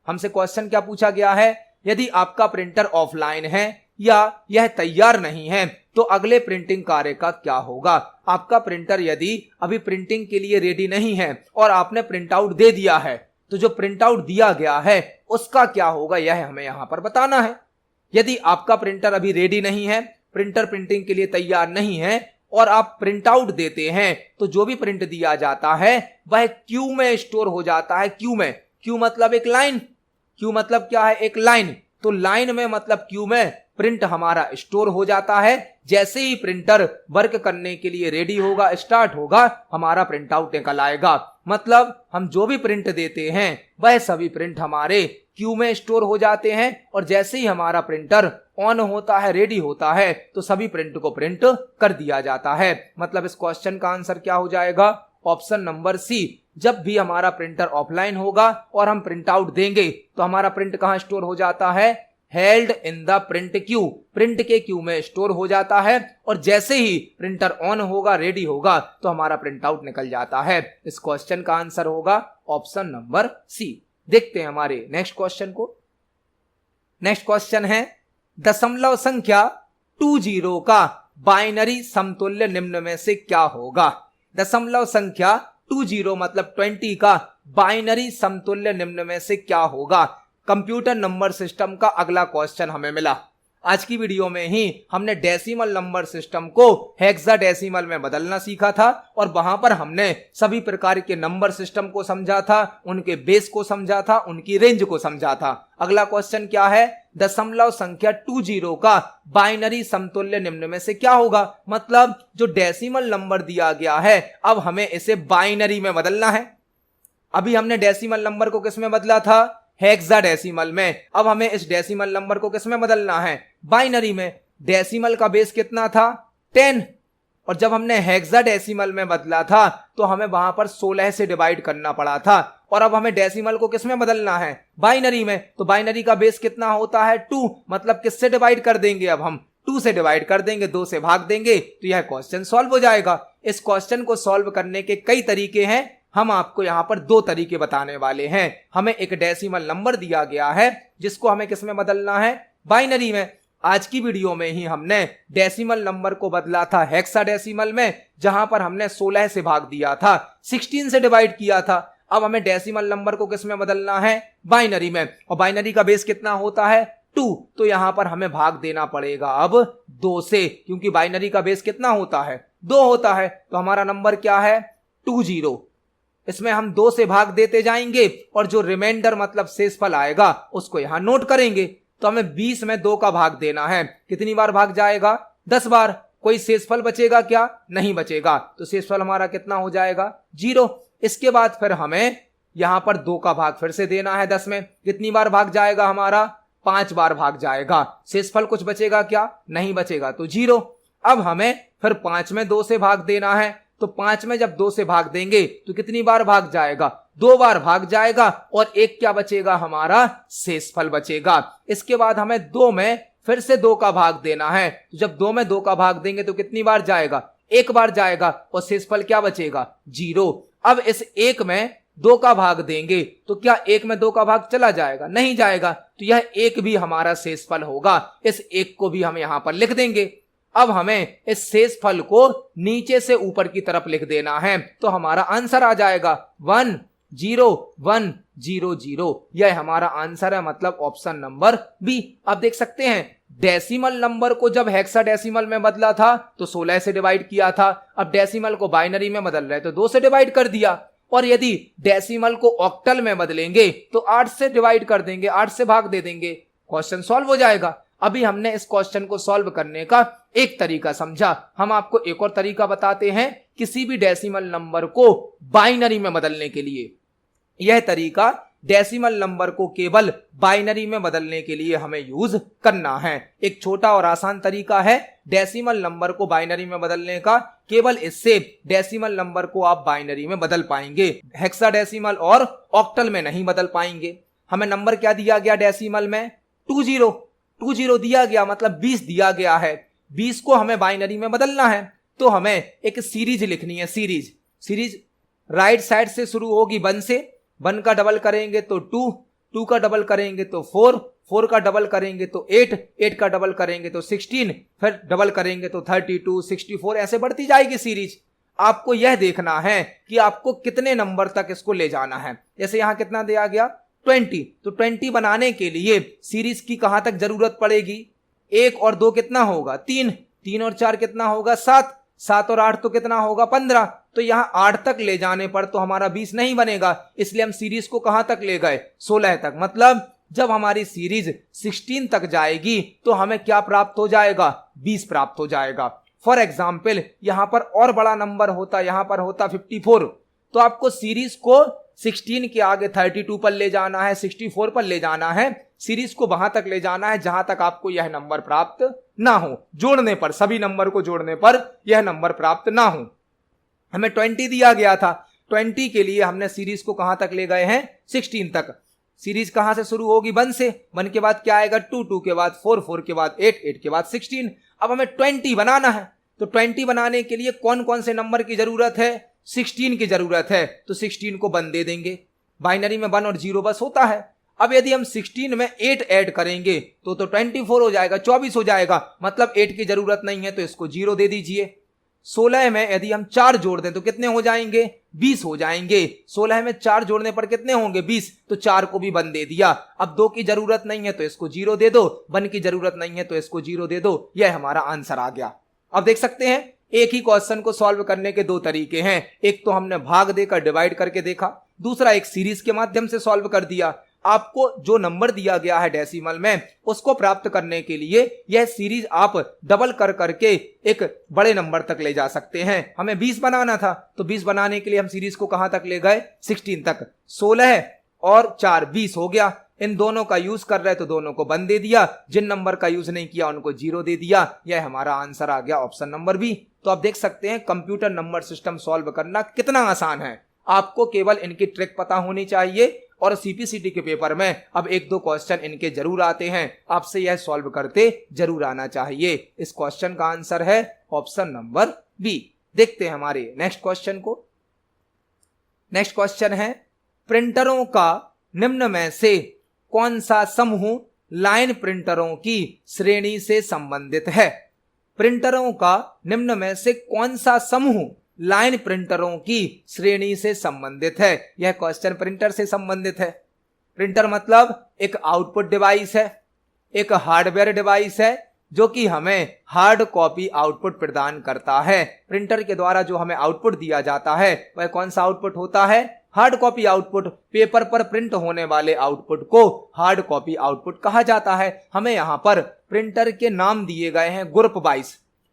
हमसे क्वेश्चन क्या पूछा गया है, यदि आपका प्रिंटर ऑफलाइन है या यह तैयार नहीं है तो अगले प्रिंटिंग कार्य का क्या होगा। आपका प्रिंटर यदि अभी प्रिंटिंग के लिए रेडी नहीं है और आपने प्रिंट आउट दे दिया है तो जो प्रिंट आउट दिया गया है उसका क्या होगा, यह हमें यहां पर बताना है। यदि आपका प्रिंटर अभी रेडी नहीं है, प्रिंटर प्रिंटिंग के लिए तैयार नहीं है और आप प्रिंट आउट देते हैं तो जो भी प्रिंट दिया जाता है वह क्यू में स्टोर हो जाता है। क्यू में, क्यू मतलब एक लाइन, क्यू मतलब क्या है, एक लाइन। तो लाइन में मतलब क्यू में प्रिंट हमारा स्टोर हो जाता है। जैसे ही प्रिंटर वर्क करने के लिए रेडी होगा, स्टार्ट होगा, हमारा प्रिंट आउट निकल आएगा। मतलब हम जो भी प्रिंट देते हैं वह सभी प्रिंट हमारे क्यू में स्टोर हो जाते हैं और जैसे ही हमारा प्रिंटर ऑन होता है, रेडी होता है, तो सभी प्रिंट को प्रिंट कर दिया जाता है। मतलब इस क्वेश्चन का आंसर क्या हो जाएगा, ऑप्शन नंबर सी। जब भी हमारा प्रिंटर ऑफलाइन होगा और हम प्रिंट आउट देंगे तो हमारा प्रिंट कहां स्टोर हो जाता है, held in the print Q, print के क्यू में स्टोर हो जाता है और जैसे ही प्रिंटर ऑन होगा, रेडी होगा, तो हमारा प्रिंट आउट निकल जाता है। इस क्वेश्चन का आंसर होगा ऑप्शन नंबर सी। देखते हैं हमारे नेक्स्ट क्वेश्चन को। नेक्स्ट क्वेश्चन है, दशमलव संख्या 20 का बाइनरी समतुल्य निम्न में से क्या होगा। दशमलव संख्या 20 मतलब 20 का बाइनरी समतुल्य निम्न में से क्या होगा। कंप्यूटर नंबर सिस्टम का अगला क्वेश्चन हमें मिला। आज की वीडियो में ही हमने डेसिमल नंबर सिस्टम को हेक्साडेसिमल में बदलना सीखा था और वहां पर हमने सभी प्रकार के नंबर सिस्टम को समझा था, उनके बेस को समझा था, उनकी रेंज को समझा था। अगला क्वेश्चन क्या है, दशमलव संख्या 20 का बाइनरी समतुल्य निम्न में से क्या होगा। मतलब जो डेसिमल नंबर दिया गया है अब हमें इसे बाइनरी में बदलना है। अभी हमने डेसिमल नंबर को किस में बदला था, हेक्साडेसिमल में। अब हमें इस डेसिमल नंबर को किस में बदलना है, बाइनरी में। डेसिमल का बेस कितना था, 10, और जब हमने हेक्साडेसिमल में बदला था तो हमें वहां पर 16 से डिवाइड करना पड़ा था। और अब हमें डेसिमल को किस में बदलना है, बाइनरी में। तो बाइनरी का बेस कितना होता है, 2, मतलब किससे डिवाइड कर देंगे, अब हम 2 से डिवाइड कर देंगे, 2 से भाग देंगे, तो यह क्वेश्चन सॉल्व हो जाएगा। इस क्वेश्चन को सॉल्व करने के कई तरीके हैं, हम आपको यहां पर 2 तरीके बताने वाले हैं। हमें एक डेसिमल नंबर दिया गया है जिसको हमें किस में बदलना है, बाइनरी में। आज की वीडियो में ही हमने डेसिमल नंबर को बदला था हेक्साडेसिमल में, जहां पर हमने 16 से भाग दिया था, 16 से डिवाइड किया था। अब हमें डेसिमल नंबर को किस में बदलना है, बाइनरी में। और बाइनरी का बेस कितना होता है, 2, तो यहां पर हमें भाग देना पड़ेगा अब 2 से, क्योंकि बाइनरी का बेस कितना होता है, 2 होता है। तो हमारा नंबर क्या है, 20। इसमें हम 2 से भाग देते जाएंगे और जो रिमाइंडर मतलब शेषफल आएगा उसको यहां नोट करेंगे। तो हमें 20 में 2 का भाग देना है, कितनी बार भाग जाएगा, 10 बार। कोई शेषफल बचेगा क्या, नहीं बचेगा, तो शेषफल हमारा कितना हो जाएगा, 0। इसके बाद फिर हमें यहां पर 2 का भाग फिर से देना है 10 में, कितनी बार भाग जाएगा हमारा, 5 बार भाग जाएगा। शेषफल कुछ बचेगा क्या, नहीं बचेगा, तो 0। अब हमें फिर 5 में 2 से भाग देना है, तो 5 में जब 2 से भाग देंगे तो कितनी बार भाग जाएगा, 2 बार भाग जाएगा और एक क्या बचेगा हमारा, शेषफल बचेगा। इसके बाद हमें 2 में फिर से 2 का भाग देना है, तो जब 2 में 2 का भाग देंगे तो कितनी बार जाएगा, 1 बार जाएगा और शेषफल क्या बचेगा, 0। अब इस 1 में 2 का भाग देंगे तो क्या 1 में 2 का भाग चला जाएगा, नहीं जाएगा, तो यह 1 भी हमारा शेषफल होगा। इस 1 को भी हम यहां पर लिख देंगे। अब हमें इस शेषफल को नीचे से ऊपर की तरफ लिख देना है, तो हमारा आंसर आ जाएगा 1 0 1 0 0। यह हमारा आंसर है, मतलब ऑप्शन नंबर बी। अब देख सकते हैं डेसिमल नंबर को जब हेक्साडेसिमल में बदला था तो 16 से डिवाइड किया था, अब डेसिमल को बाइनरी में बदल रहे तो 2 से डिवाइड कर दिया। और यदि डेसिमल को ऑक्टल में बदलेंगे तो 8 से डिवाइड कर देंगे, 8 से भाग दे देंगे, क्वेश्चन सॉल्व हो जाएगा। अभी हमने इस क्वेश्चन को सॉल्व करने का एक तरीका समझा, हम आपको एक और तरीका बताते हैं किसी भी डेसिमल नंबर को बाइनरी में बदलने के लिए। यह तरीका डेसिमल नंबर को केवल बाइनरी में बदलने के लिए हमें यूज करना है। एक छोटा और आसान तरीका है डेसिमल नंबर को बाइनरी में बदलने का, केवल इससे डेसिमल नंबर को आप बाइनरी में बदल पाएंगे, हेक्साडेसिमल और ऑक्टल में नहीं बदल पाएंगे। हमें नंबर क्या दिया गया डेसिमल में, 20 दिया गया, मतलब 20 दिया गया है। 20 को हमें बाइनरी में बदलना है तो हमें एक सीरीज लिखनी है। सीरीज राइट साइड से शुरू होगी 1 से, 1 का डबल करेंगे तो 2, 2 का डबल करेंगे तो 4, 4 का डबल करेंगे तो 8, 8 का डबल करेंगे तो 16, फिर डबल करेंगे तो 32, 64, ऐसे बढ़ती जाएगी सीरीज। आपको यह देखना है कि आपको कितने नंबर तक इसको ले जाना है। जैसे यहां कितना दिया गया 20, तो 20 बनाने के लिए सीरीज की कहां तक जरूरत पड़ेगी, 1 और 2 कितना होगा 3, 3 और 4 कितना होगा 7, 7 और 8 तो कितना होगा 15। तो यहां 8 तक ले जाने पर तो हमारा 20 नहीं बनेगा, इसलिए हम सीरीज को कहां तक ले गए 16 तक। मतलब जब हमारी सीरीज 16 तक जाएगी तो हमें क्या प्राप्त हो जाएगा 20 प्राप्त हो जाएगा। फॉर एग्जाम्पल यहां पर और बड़ा नंबर होता, यहां पर होता 54, तो आपको सीरीज को 16 के आगे 32 पर ले जाना है, 64 पर ले जाना है, सीरीज को वहां तक ले जाना है जहां तक आपको यह नंबर प्राप्त ना हो, जोड़ने पर, सभी नंबर को जोड़ने पर यह नंबर प्राप्त ना हो। हमें 20 दिया गया था, 20 के लिए हमने सीरीज को कहां तक ले गए हैं 16 तक। सीरीज कहां से शुरू होगी 1 से, 1 के बाद क्या आएगा 2, 2 के बाद 4, 4 के बाद 8, 8 के बाद 16। अब हमें 20 बनाना है, तो 20 बनाने के लिए कौन कौन से नंबर की जरूरत है 16 की जरूरत है, तो 16 को 1 दे देंगे। बाइनरी में 1 और 0 बस होता है। अब यदि हम 16 में 8 ऐड करेंगे तो 24 हो जाएगा, 24 हो जाएगा, मतलब 8 की जरूरत नहीं है तो इसको 0 दे दीजिए। 16 में यदि हम 4 जोड़ दें तो कितने हो जाएंगे 20 हो जाएंगे। 16 में 4 जोड़ने पर कितने होंगे 20, तो 4 को भी 1 दे दिया। अब 2 की जरूरत नहीं है तो इसको 0 दे दो, 1 की जरूरत नहीं है तो इसको 0 दे दो। यह हमारा आंसर आ गया। अब देख सकते हैं एक ही क्वेश्चन को सॉल्व करने के 2 तरीके हैं। एक तो हमने भाग देकर डिवाइड करके देखा, दूसरा एक सीरीज के माध्यम से सॉल्व कर दिया। आपको जो नंबर दिया गया है डेसिमल में उसको प्राप्त करने के लिए यह सीरीज आप डबल कर करके एक बड़े नंबर तक ले जा सकते हैं। हमें 20 बनाना था तो 20 बनाने के लिए हम सीरीज को कहां तक ले गए 16 तक। 16 और 4 20 हो गया। इन दोनों का यूज कर रहे तो दोनों को 1 दे दिया, जिन नंबर का यूज नहीं किया उनको 0 दे दिया। यह हमारा आंसर आ गया ऑप्शन नंबर बी। तो आप देख सकते हैं कंप्यूटर नंबर सिस्टम सॉल्व करना कितना आसान है। आपको केवल इनकी ट्रिक पता होनी चाहिए और सीपीसीटी के पेपर में अब 1-2 क्वेश्चन इनके जरूर आते हैं, आपसे यह सॉल्व करते जरूर आना चाहिए। इस क्वेश्चन का आंसर है ऑप्शन नंबर बी। देखते हैं हमारे नेक्स्ट क्वेश्चन को। नेक्स्ट क्वेश्चन है प्रिंटरों का निम्न में से कौन सा समूह लाइन प्रिंटरों की श्रेणी से संबंधित है। प्रिंटरों का निम्न में से कौन सा समूह लाइन प्रिंटरों की श्रेणी से संबंधित है। यह क्वेश्चन प्रिंटर से संबंधित है। प्रिंटर मतलब एक आउटपुट डिवाइस है, एक हार्डवेयर डिवाइस है जो कि हमें हार्ड कॉपी आउटपुट प्रदान करता है। प्रिंटर के द्वारा जो हमें आउटपुट दिया जाता है वह कौन सा आउटपुट होता है हार्ड कॉपी आउटपुट। पेपर पर प्रिंट होने वाले आउटपुट को हार्ड कॉपी आउटपुट कहा जाता है। हमें यहां पर प्रिंटर के नाम दिए गए हैं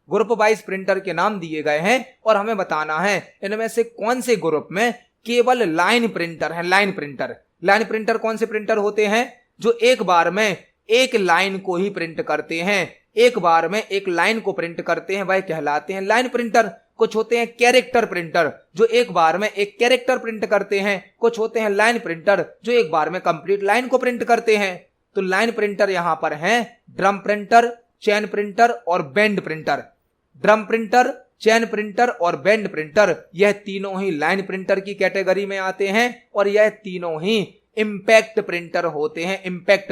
ग्रुप वाइज प्रिंटर के नाम दिए गए हैं और हमें बताना है इनमें से कौन से ग्रुप में केवल लाइन प्रिंटर है। लाइन प्रिंटर कौन से प्रिंटर होते हैं जो एक बार में एक लाइन को ही प्रिंट करते हैं, एक बार में एक लाइन को प्रिंट करते हैं, वह कहलाते हैं लाइन प्रिंटर। कुछ होते हैं कैरेक्टर प्रिंटर जो एक बार में एक कैरेक्टर प्रिंट करते हैं, कुछ होते हैं लाइन प्रिंटर जो एक बार में कंप्लीट लाइन को प्रिंट करते हैं। तो लाइन प्रिंटर यहां पर हैं ड्रम प्रिंटर, चेन प्रिंटर और band printer. Drum printer, chain printer और बेंड प्रिंटर यह तीनों ही लाइन प्रिंटर की कैटेगरी में आते हैं और यह तीनों ही इंपैक्ट प्रिंटर होते हैं। इंपैक्ट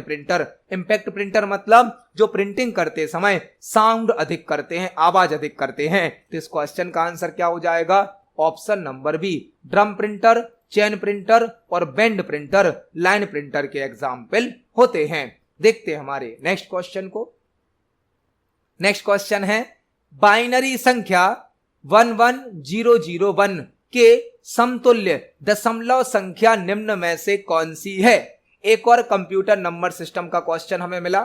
प्रिंटर मतलब जो प्रिंटिंग करते समय साउंड अधिक करते हैं, आवाज अधिक करते हैं। तो इस क्वेश्चन का आंसर क्या हो जाएगा option number B. Drum printer, chain printer और बेंड प्रिंटर लाइन प्रिंटर के एग्जाम्पल होते हैं। देखते हैं हमारे नेक्स्ट क्वेश्चन को। नेक्स्ट क्वेश्चन है बाइनरी संख्या 11001 के समतुल्य दशमलव संख्या निम्न में से कौन सी है। एक और कंप्यूटर नंबर सिस्टम का क्वेश्चन हमें मिला।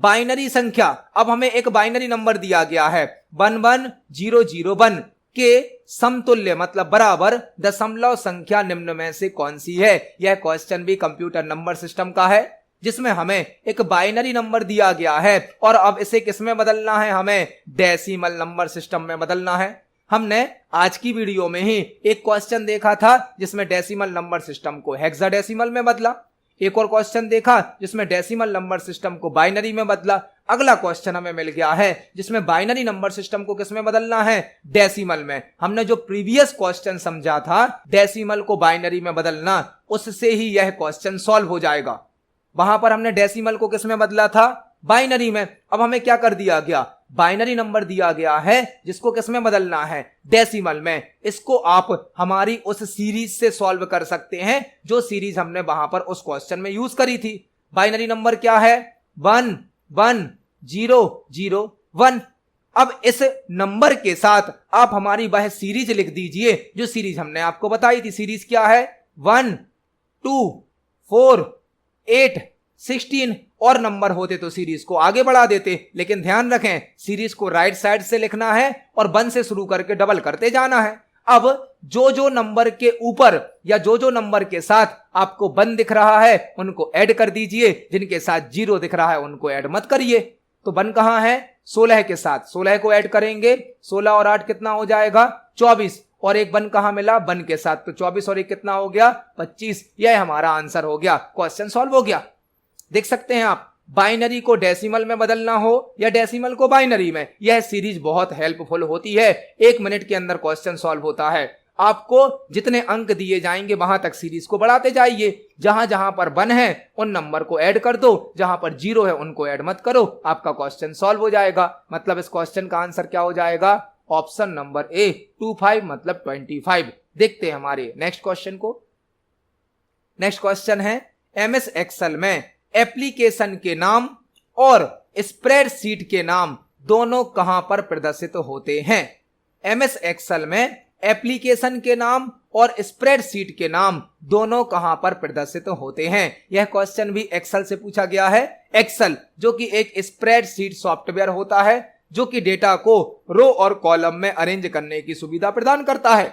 बाइनरी संख्या, अब हमें एक बाइनरी नंबर दिया गया है 11001 के समतुल्य मतलब बराबर दशमलव संख्या निम्न में से कौन सी है। यह क्वेश्चन भी कंप्यूटर नंबर सिस्टम का है जिसमें हमें एक बाइनरी नंबर दिया गया है और अब इसे किसमें बदलना है, हमें डेसिमल नंबर सिस्टम में बदलना है। हमने आज की वीडियो में ही एक क्वेश्चन देखा था जिसमें डेसिमल नंबर सिस्टम को हेक्साडेसिमल में बदला। एक और क्वेश्चन देखा जिसमें डेसिमल नंबर सिस्टम को बाइनरी में बदला। अगला क्वेश्चन हमें मिल गया है जिसमें बाइनरी नंबर सिस्टम को किसमें बदलना है, डेसिमल में। हमने जो प्रीवियस क्वेश्चन समझा था डेसिमल को बाइनरी में बदलना, उससे ही यह क्वेश्चन सॉल्व हो जाएगा। वहां पर हमने डेसिमल को किस में बदला था, बाइनरी में। अब हमें क्या कर दिया गया, बाइनरी नंबर दिया गया है जिसको किस में बदलना है, डेसिमल में। इसको आप हमारी उस सीरीज से सॉल्व कर सकते हैं जो सीरीज हमने वहां पर उस क्वेश्चन में यूज करी थी। बाइनरी नंबर क्या है, 1 1 0 0 1। अब इस नंबर के साथ आप हमारी वह सीरीज लिख दीजिए जो सीरीज हमने आपको बताई थी। सीरीज क्या है, 1 2 4 8 16 और नंबर होते तो सीरीज को आगे बढ़ा देते, लेकिन ध्यान रखें सीरीज को राइट साइड से लिखना है और 1 से शुरू करके डबल करते जाना है। अब जो नंबर के ऊपर या जो नंबर के साथ आपको 1 दिख रहा है उनको ऐड कर दीजिए, जिनके साथ 0 दिख रहा है उनको ऐड मत करिए। तो 1 कहां है, 16 के साथ, 16 को ऐड करेंगे, 16 और 8 कितना हो जाएगा, 24। और एक 1 कहां मिला, 1 के साथ, तो 24 और 1 कितना हो गया, 25। यह हमारा आंसर हो गया, क्वेश्चन सॉल्व हो गया। देख सकते हैं आप, बाइनरी को डेसिमल में बदलना हो या डेसिमल को बाइनरी में, यह सीरीज बहुत हेल्पफुल होती है। 1 मिनट के अंदर क्वेश्चन सॉल्व होता है। आपको जितने अंक दिए जाएंगे वहां तक सीरीज को बढ़ाते जाइए। जहां जहां पर 1 है उन नंबर को ऐड कर दो, जहां पर 0 है उनको ऐड मत करो, आपका क्वेश्चन सॉल्व हो जाएगा। मतलब इस क्वेश्चन का आंसर क्या हो जाएगा, ऑप्शन नंबर ए 25 मतलब 25। देखते हैं हमारे नेक्स्ट क्वेश्चन को। नेक्स्ट क्वेश्चन है, एमएस एक्सेल में एप्लीकेशन के नाम और स्प्रेडशीट के नाम दोनों कहां पर प्रदर्शित होते हैं। एमएस एक्सेल में एप्लीकेशन के नाम और स्प्रेडशीट के नाम दोनों कहां पर प्रदर्शित होते हैं। यह क्वेश्चन भी एक्सेल से पूछा गया है। एक्सेल जो कि एक स्प्रेडशीट सॉफ्टवेयर होता है जो कि डेटा को रो और कॉलम में अरेंज करने की सुविधा प्रदान करता है।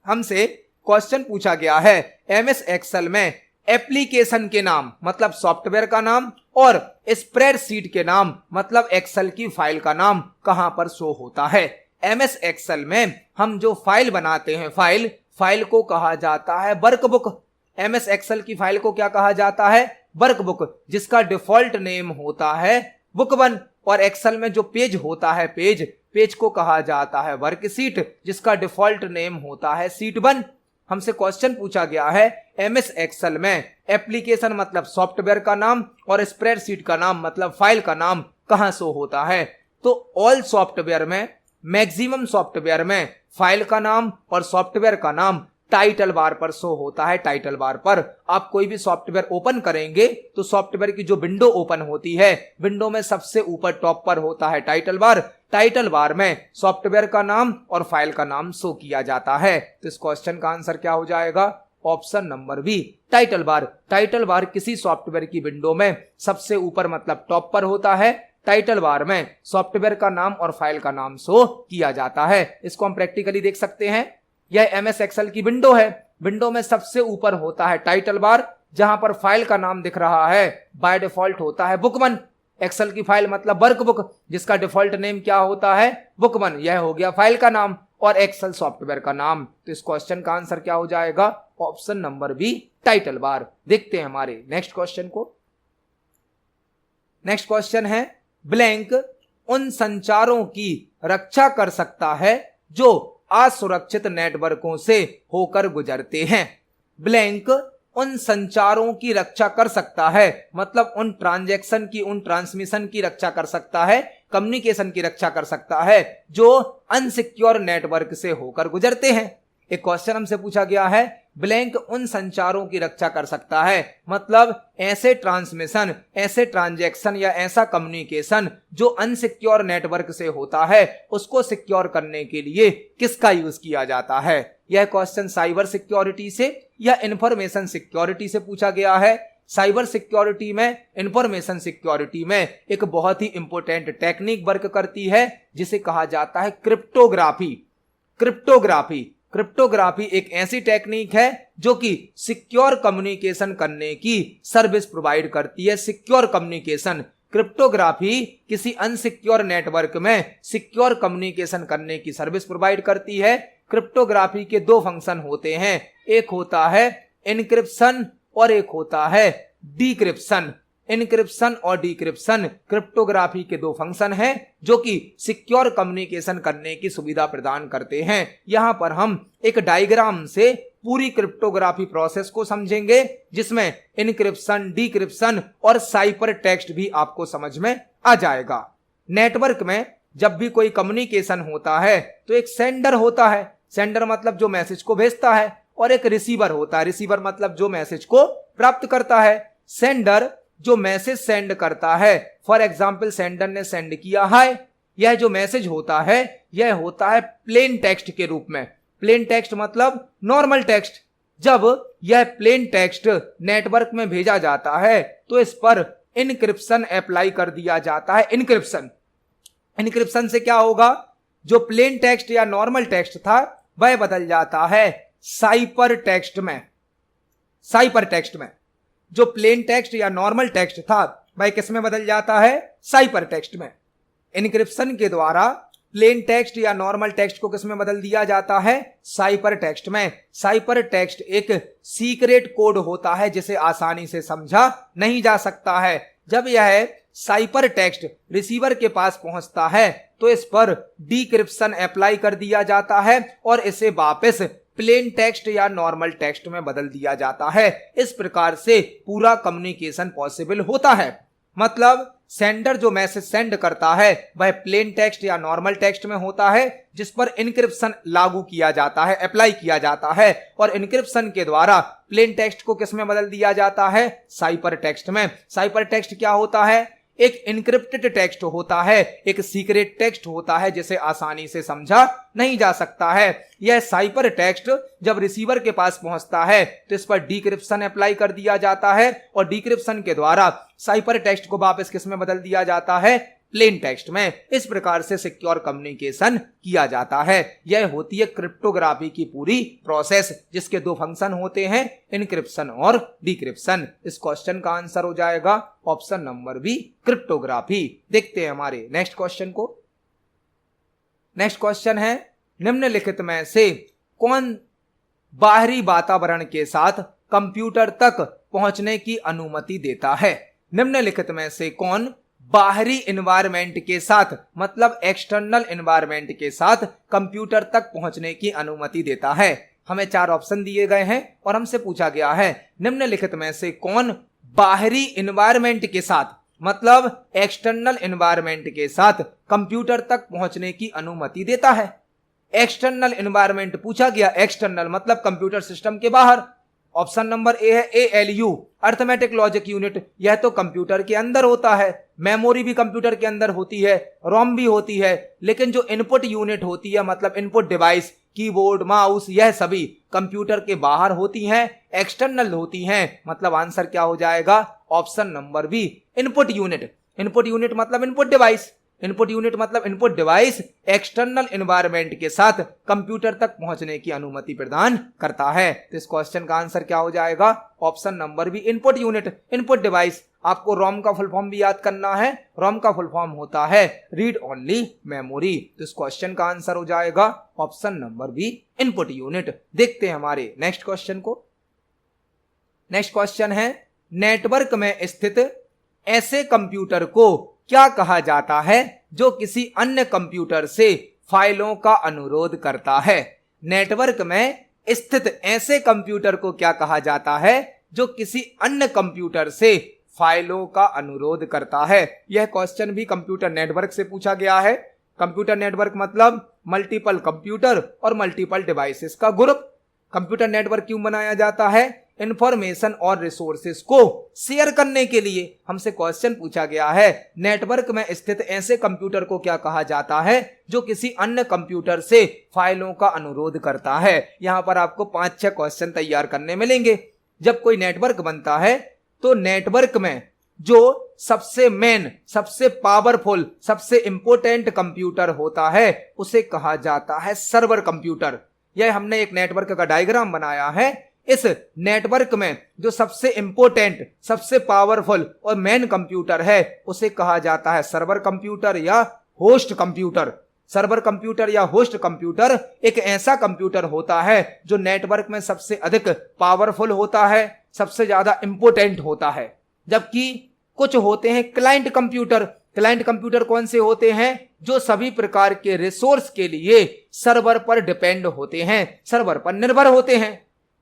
हमसे क्वेश्चन पूछा गया है, एमएस एक्सेल में एप्लीकेशन के नाम मतलब सॉफ्टवेयर का नाम और स्प्रेडशीट के नाम मतलब एक्सेल की फाइल का नाम कहां पर शो होता है। एमएस एक्सेल में हम जो फाइल बनाते हैं, फाइल को कहा जाता है वर्कबुक। एमएस एक्सेल की फाइल को क्या कहा जाता है, वर्कबुक, जिसका डिफॉल्ट नेम होता है बुक 1। और एक्सेल में जो पेज होता है, पेज को कहा जाता है वर्कशीट, जिसका डिफॉल्ट नेम होता है शीट 1। हमसे क्वेश्चन पूछा गया है, एमएस एक्सेल में एप्लीकेशन मतलब सॉफ्टवेयर का नाम और स्प्रेडशीट का नाम मतलब फाइल का नाम कहां शो होता है। तो ऑल सॉफ्टवेयर में, मैक्सिमम सॉफ्टवेयर में फाइल का नाम और सॉफ्टवेयर का नाम टाइटल बार पर शो होता है। टाइटल बार पर आप कोई भी सॉफ्टवेयर ओपन करेंगे तो सॉफ्टवेयर की जो विंडो ओपन होती है, विंडो में सबसे ऊपर टॉप पर होता है टाइटल बार। टाइटल बार में सॉफ्टवेयर का नाम और फाइल का नाम शो किया जाता है। तो इस क्वेश्चन का आंसर क्या हो जाएगा, option number B title bar. Title bar किसी सॉफ्टवेयर की विंडो में सबसे ऊपर मतलब टॉप पर होता है। टाइटल बार में सॉफ्टवेयर का नाम और फाइल का नाम शो किया जाता है। इसको हम प्रैक्टिकली देख सकते हैं। यह एमएस एक्सेल की विंडो है। विंडो में सबसे ऊपर होता है टाइटल बार, जहां पर फाइल का नाम दिख रहा है बाय डिफॉल्ट होता है बुक 1। एक्सेल की फाइल मतलब वर्कबुक, जिसका डिफॉल्ट नेम क्या होता है, बुक 1। यह हो गया फाइल का नाम और एक्सेल सॉफ्टवेयर का नाम। तो इस क्वेश्चन का आंसर क्या हो जाएगा, option number B title bar. देखते हैं हमारे नेक्स्ट क्वेश्चन को। नेक्स्ट क्वेश्चन है, ब्लैंक उन संचारों की रक्षा कर सकता है जो असुरक्षित नेटवर्कों से होकर गुजरते हैं। ब्लैंक उन संचारों की रक्षा कर सकता है मतलब उन ट्रांजैक्शन की, उन ट्रांसमिशन की रक्षा कर सकता है, कम्युनिकेशन की रक्षा कर सकता है जो अनसिक्योर नेटवर्क से होकर गुजरते हैं। एक क्वेश्चन हमसे पूछा गया है, ब्लैंक उन संचारों की रक्षा कर सकता है मतलब ऐसे ट्रांसमिशन, ऐसे ट्रांजैक्शन या ऐसा कम्युनिकेशन जो अनसिक्योर नेटवर्क से होता है, उसको सिक्योर करने के लिए किसका यूज किया जाता है। यह क्वेश्चन साइबर सिक्योरिटी से या इंफॉर्मेशन सिक्योरिटी से पूछा गया है। साइबर सिक्योरिटी में, इंफॉर्मेशन सिक्योरिटी में एक बहुत ही इंपॉर्टेंट टेक्निक वर्क करती है जिसे कहा जाता है क्रिप्टोग्राफी। क्रिप्टोग्राफी एक ऐसी टेक्निक है जो कि सिक्योर कम्युनिकेशन करने की सर्विस प्रोवाइड करती है। सिक्योर कम्युनिकेशन, क्रिप्टोग्राफी किसी अनसिक्योर नेटवर्क में सिक्योर कम्युनिकेशन करने की सर्विस प्रोवाइड करती है। क्रिप्टोग्राफी के दो फंक्शन होते हैं, एक होता है एन्क्रिप्शन और एक होता है डिक्रिप्शन। एन्क्रिप्शन और डिक्रिप्शन क्रिप्टोग्राफी के दो फंक्शन हैं जो कि सिक्योर कम्युनिकेशन करने की सुविधा प्रदान करते हैं। यहां पर हम एक डायग्राम से पूरी क्रिप्टोग्राफी प्रोसेस को समझेंगे, जिसमें इनक्रिप्शन, डिक्रिप्शन और साइपर टेक्स्ट भी आपको समझ में आ जाएगा। नेटवर्क में जब भी कोई कम्युनिकेशन होता है तो एक सेंडर होता है, सेंडर मतलब जो मैसेज को भेजता है, और एक रिसीवर होता है, रिसीवर मतलब जो मैसेज को प्राप्त करता है। सेंडर जो मैसेज सेंड करता है, फॉर एग्जाम्पल सेंडर ने सेंड किया हाय, यह जो मैसेज होता है यह होता है प्लेन टेक्स्ट के रूप में। प्लेन टेक्स्ट मतलब नॉर्मल टेक्स्ट। जब यह प्लेन टेक्स्ट नेटवर्क में भेजा जाता है तो इस पर इनक्रिप्शन अप्लाई कर दिया जाता है। इनक्रिप्शन से क्या होगा, जो प्लेन टेक्स्ट या नॉर्मल टेक्स्ट था वह बदल जाता है साइपर टेक्स्ट में। साइपर टेक्स्ट में जो प्लेन टेक्स्ट या नॉर्मल टेक्स्ट था वह किस में बदल जाता है, साइपर टेक्स्ट में। इनक्रिप्शन के द्वारा प्लेन टेक्स्ट या नॉर्मल टेक्स्ट को किस में बदल दिया जाता है, साइपर टेक्स्ट में। साइपर टेक्स्ट एक सीक्रेट कोड होता है जिसे आसानी से समझा नहीं जा सकता है। जब यह साइपर टेक्स्ट रिसीवर के पास पहुंचता है तो इस पर डिक्रिप्शन अप्लाई कर दिया जाता है और इसे वापस प्लेन टेक्स्ट या नॉर्मल टेक्स्ट में बदल दिया जाता है। इस प्रकार से पूरा कम्युनिकेशन पॉसिबल होता है। मतलब सेंडर जो मैसेज सेंड करता है वह प्लेन टेक्स्ट या नॉर्मल टेक्स्ट में होता है, जिस पर इनक्रिप्शन लागू किया जाता है, अप्लाई किया जाता है, और इनक्रिप्शन के द्वारा प्लेन टेक्स्ट को किस में बदल दिया जाता है, साइपर टेक्स्ट में। साइपर टेक्स्ट क्या होता है, एक इनक्रिप्टेड टेक्स्ट होता है, एक सीक्रेट टेक्स्ट होता है जिसे आसानी से समझा नहीं जा सकता है। यह साइपर टेक्स्ट जब रिसीवर के पास पहुंचता है तो इस पर डिक्रिप्शन अप्लाई कर दिया जाता है और डिक्रिप्शन के द्वारा साइपर टेक्स्ट को वापस किस में बदल दिया जाता है, प्लेन टेक्स्ट में। इस प्रकार से सिक्योर कम्युनिकेशन किया जाता है। यह होती है क्रिप्टोग्राफी की पूरी प्रोसेस, जिसके दो फंक्शन होते हैं, इनक्रिप्शन और डिक्रिप्शन। इस क्वेश्चन का आंसर हो जाएगा ऑप्शन नंबर बी, क्रिप्टोग्राफी। देखते हैं हमारे नेक्स्ट क्वेश्चन को। नेक्स्ट क्वेश्चन है, निम्नलिखित में से कौन बाहरी वातावरण के साथ कंप्यूटर तक पहुंचने की अनुमति देता है। निम्नलिखित में से कौन बाहरी एनवायरनमेंट के साथ, मतलब एक्सटर्नल एनवायरनमेंट के साथ कंप्यूटर तक पहुंचने की अनुमति देता है। हमें 4 ऑप्शन दिए गए हैं और हमसे पूछा गया है निम्नलिखित में से कौन बाहरी एनवायरनमेंट के साथ, मतलब एक्सटर्नल एनवायरनमेंट के साथ कंप्यूटर तक पहुंचने की अनुमति देता है। एक्सटर्नल एनवायरनमेंट पूछा गया, एक्सटर्नल मतलब कंप्यूटर सिस्टम के बाहर। ऑप्शन नंबर ए है ALU, अर्थमेटिक लॉजिक यूनिट। यह तो कंप्यूटर के अंदर होता है, मेमोरी भी कंप्यूटर के अंदर होती है, रोम भी होती है, लेकिन जो इनपुट यूनिट होती है, मतलब इनपुट डिवाइस, कीबोर्ड, माउस, यह सभी कंप्यूटर के बाहर होती हैं, एक्सटर्नल होती हैं। मतलब आंसर क्या हो जाएगा, option number B, input unit. Input unit मतलब इनपुट डिवाइस, इनपुट यूनिट मतलब इनपुट डिवाइस एक्सटर्नल एनवायरनमेंट के साथ कंप्यूटर तक पहुंचने की अनुमति प्रदान करता है। तो इस क्वेश्चन का आंसर क्या हो जाएगा, option number B, input unit, input device. आपको रोम का फुल फॉर्म भी याद करना है। रोम का फुल फॉर्म होता है रीड ओनली मेमोरी। तो इस क्वेश्चन का आंसर हो जाएगा option number B, input unit. देखते हैं हमारे नेक्स्ट क्वेश्चन को। नेक्स्ट क्वेश्चन है, नेटवर्क में स्थित ऐसे कंप्यूटर को क्या कहा जाता है जो किसी अन्य कंप्यूटर से फाइलों का अनुरोध करता है। नेटवर्क में स्थित ऐसे कंप्यूटर को क्या कहा जाता है जो किसी अन्य कंप्यूटर से फाइलों का अनुरोध करता है। यह क्वेश्चन भी कंप्यूटर नेटवर्क से पूछा गया है। कंप्यूटर नेटवर्क मतलब मल्टीपल कंप्यूटर और मल्टीपल डिवाइसेस का ग्रुप। कंप्यूटर नेटवर्क क्यों बनाया जाता है, इंफॉर्मेशन और रिसोर्सेज को शेयर करने के लिए। हमसे क्वेश्चन पूछा गया है नेटवर्क में स्थित ऐसे कंप्यूटर को क्या कहा जाता है जो किसी अन्य कंप्यूटर से फाइलों का अनुरोध करता है। यहां पर आपको 5-6 क्वेश्चन तैयार करने मिलेंगे। जब कोई नेटवर्क बनता है तो नेटवर्क में जो सबसे मेन, सबसे पावरफुल, सबसे इंपोर्टेंट कंप्यूटर होता है उसे कहा जाता है सर्वर कंप्यूटर। यह हमने एक नेटवर्क का डायग्राम बनाया है। इस नेटवर्क में जो सबसे इंपोर्टेंट, सबसे पावरफुल और मेन कंप्यूटर है उसे कहा जाता है सर्वर कंप्यूटर या होस्ट कंप्यूटर। सर्वर कंप्यूटर या होस्ट कंप्यूटर एक ऐसा कंप्यूटर होता है जो नेटवर्क में सबसे अधिक पावरफुल होता है, सबसे ज्यादा इंपोर्टेंट होता है। जबकि कुछ होते हैं क्लाइंट कंप्यूटर। क्लाइंट कंप्यूटर कौन से होते हैं, जो सभी प्रकार के रिसोर्स के लिए सर्वर पर डिपेंड होते हैं, सर्वर पर निर्भर होते हैं।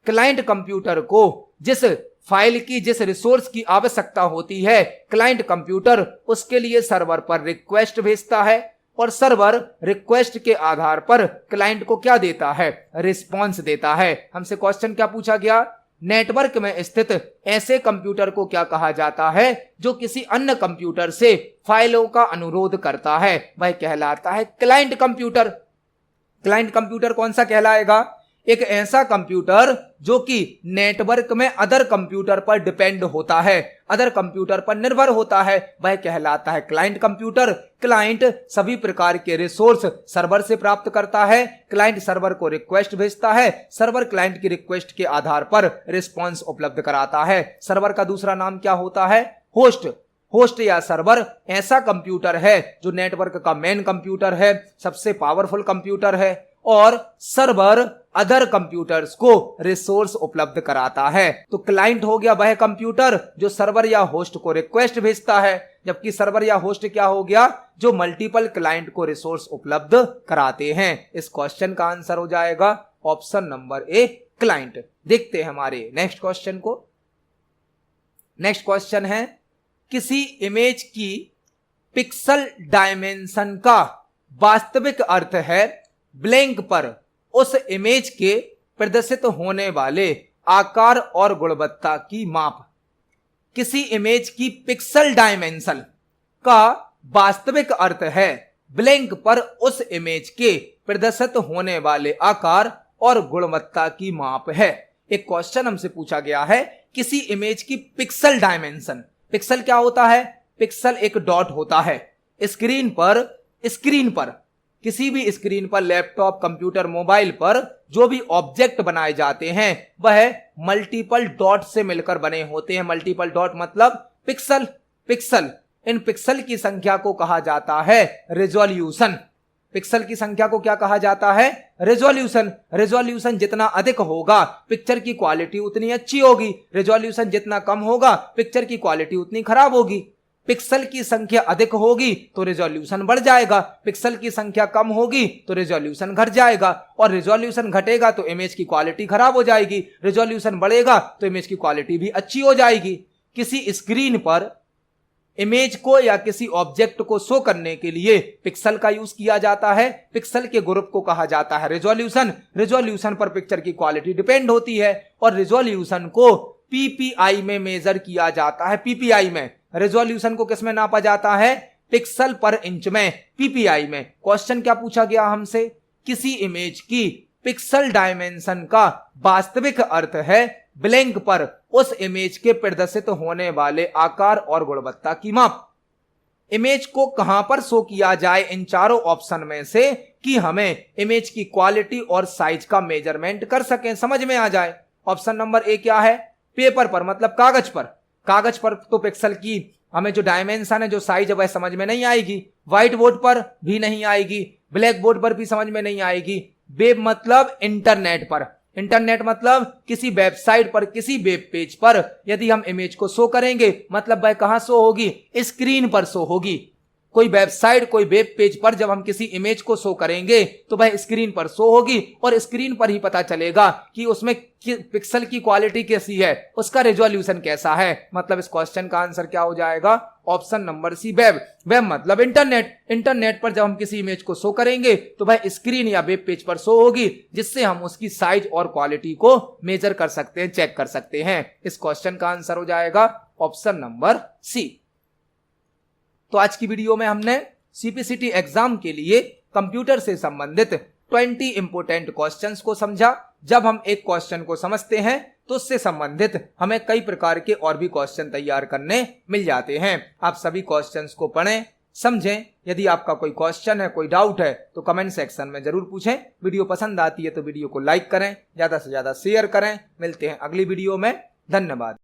क्लाइंट कंप्यूटर को जिस फाइल की जिस रिसोर्स की आवश्यकता होती है, क्लाइंट कंप्यूटर उसके लिए सर्वर पर रिक्वेस्ट भेजता है और सर्वर रिक्वेस्ट के आधार पर क्लाइंट को क्या देता है, रिस्पॉन्स देता है। हमसे क्वेश्चन क्या पूछा गया, नेटवर्क में स्थित ऐसे कंप्यूटर को क्या कहा जाता है जो किसी अन्य कंप्यूटर से फाइलों का अनुरोध करता है, वह कहलाता है क्लाइंट कंप्यूटर। क्लाइंट कंप्यूटर कौन सा कहलाएगा, एक ऐसा कंप्यूटर जो कि नेटवर्क में अदर कंप्यूटर पर डिपेंड होता है, अदर कंप्यूटर पर निर्भर होता है, वह कहलाता है क्लाइंट कंप्यूटर। क्लाइंट सभी प्रकार के रिसोर्स सर्वर से प्राप्त करता है, क्लाइंट सर्वर को रिक्वेस्ट भेजता है, सर्वर क्लाइंट की रिक्वेस्ट के आधार पर रिस्पॉन्स उपलब्ध कराता है। सर्वर का दूसरा नाम क्या होता है, होस्ट। होस्ट या सर्वर ऐसा कंप्यूटर है जो नेटवर्क का मेन कंप्यूटर है, सबसे पावरफुल कंप्यूटर है, और सर्वर अदर कंप्यूटर्स को रिसोर्स उपलब्ध कराता है। तो क्लाइंट हो गया वह कंप्यूटर जो सर्वर या होस्ट को रिक्वेस्ट भेजता है, जबकि सर्वर या होस्ट क्या हो गया, जो मल्टीपल क्लाइंट को रिसोर्स उपलब्ध कराते हैं। इस क्वेश्चन का आंसर हो जाएगा ऑप्शन नंबर ए, क्लाइंट। देखते हैं हमारे नेक्स्ट क्वेश्चन को। नेक्स्ट क्वेश्चन है, किसी इमेज की पिक्सल डायमेंशन का वास्तविक अर्थ है ब्लैंक पर उस इमेज के प्रदर्शित होने वाले आकार और गुणवत्ता की माप। किसी इमेज की पिक्सल डायमेंशन का वास्तविक अर्थ है ब्लैंक पर उस इमेज के प्रदर्शित होने वाले आकार और गुणवत्ता की माप है। एक क्वेश्चन हमसे पूछा गया है, किसी इमेज की पिक्सल डायमेंशन। पिक्सल क्या होता है, पिक्सल एक डॉट होता है। स्क्रीन पर किसी भी स्क्रीन पर, लैपटॉप, कंप्यूटर, मोबाइल पर जो भी ऑब्जेक्ट बनाए जाते हैं वह मल्टीपल डॉट से मिलकर बने होते हैं। मल्टीपल डॉट मतलब पिक्सल। इन पिक्सल की संख्या को कहा जाता है रेजोल्यूशन। पिक्सल की संख्या को क्या कहा जाता है, रेजोल्यूशन। रेजोल्यूशन जितना अधिक होगा पिक्चर की क्वालिटी उतनी अच्छी होगी, रेजोल्यूशन जितना कम होगा पिक्चर की क्वालिटी उतनी खराब होगी। पिक्सल की संख्या अधिक होगी तो रेजोल्यूशन बढ़ जाएगा, पिक्सल की संख्या कम होगी तो रेजोल्यूशन घट जाएगा, और रेजोल्यूशन घटेगा तो इमेज की क्वालिटी खराब हो जाएगी, रेजोल्यूशन बढ़ेगा तो इमेज की क्वालिटी भी अच्छी हो जाएगी। किसी स्क्रीन पर इमेज को या किसी ऑब्जेक्ट को शो करने के लिए पिक्सल का यूज किया जाता है। पिक्सल के ग्रुप को कहा जाता है रेजोल्यूशन। रेजोल्यूशन पर पिक्चर की क्वालिटी डिपेंड होती है, और रेजोल्यूशन को पीपीआई में मेजर किया जाता है। पीपीआई में रेजोल्यूशन को किसमें नापा जाता है, पिक्सल पर इंच में, पीपीआई में। क्वेश्चन क्या पूछा गया हमसे, किसी इमेज की पिक्सल डायमेंशन का वास्तविक अर्थ है ब्लैंक पर उस इमेज के प्रदर्शित होने वाले आकार और गुणवत्ता की माप। इमेज को कहां पर शो किया जाए इन चारों ऑप्शन में से कि हमें इमेज की क्वालिटी और साइज का मेजरमेंट कर सकें, समझ में आ जाए। ऑप्शन नंबर ए क्या है, पेपर पर मतलब कागज पर। कागज पर तो पिक्सल की हमें जो डायमेंशन है, जो साइज है, वह समझ में नहीं आएगी। व्हाइट बोर्ड पर भी नहीं आएगी, ब्लैक बोर्ड पर भी समझ में नहीं आएगी। वेब मतलब इंटरनेट पर, इंटरनेट मतलब किसी वेबसाइट पर, किसी वेब पेज पर यदि हम इमेज को शो करेंगे मतलब वह कहां शो होगी, स्क्रीन पर शो होगी। कोई वेबसाइट, कोई वेब पेज पर जब हम किसी इमेज को शो करेंगे तो वह स्क्रीन पर शो होगी, और स्क्रीन पर ही पता चलेगा कि उसमें पिक्सल की क्वालिटी कैसी है, उसका रेजोल्यूशन कैसा है। मतलब इस क्वेश्चन का आंसर क्या हो जाएगा, option number C, web. Web मतलब इंटरनेट। इंटरनेट पर जब हम किसी इमेज को शो करेंगे तो वह स्क्रीन या वेब पेज पर शो होगी, जिससे हम उसकी साइज और क्वालिटी को मेजर कर सकते हैं, चेक कर सकते हैं। इस क्वेश्चन का आंसर हो जाएगा ऑप्शन नंबर सी। तो आज की वीडियो में हमने सीपीसीटी एग्जाम के लिए कंप्यूटर से संबंधित 20 इंपोर्टेंट क्वेश्चंस को समझा। जब हम एक क्वेश्चन को समझते हैं तो उससे संबंधित हमें कई प्रकार के और भी क्वेश्चन तैयार करने मिल जाते हैं। आप सभी क्वेश्चंस को पढ़ें, समझें। यदि आपका कोई क्वेश्चन है, कोई डाउट है तो कमेंट सेक्शन में जरूर पूछें। वीडियो पसंद आती है तो वीडियो को लाइक करें, ज्यादा से ज्यादा शेयर करें। मिलते हैं अगली वीडियो में, धन्यवाद।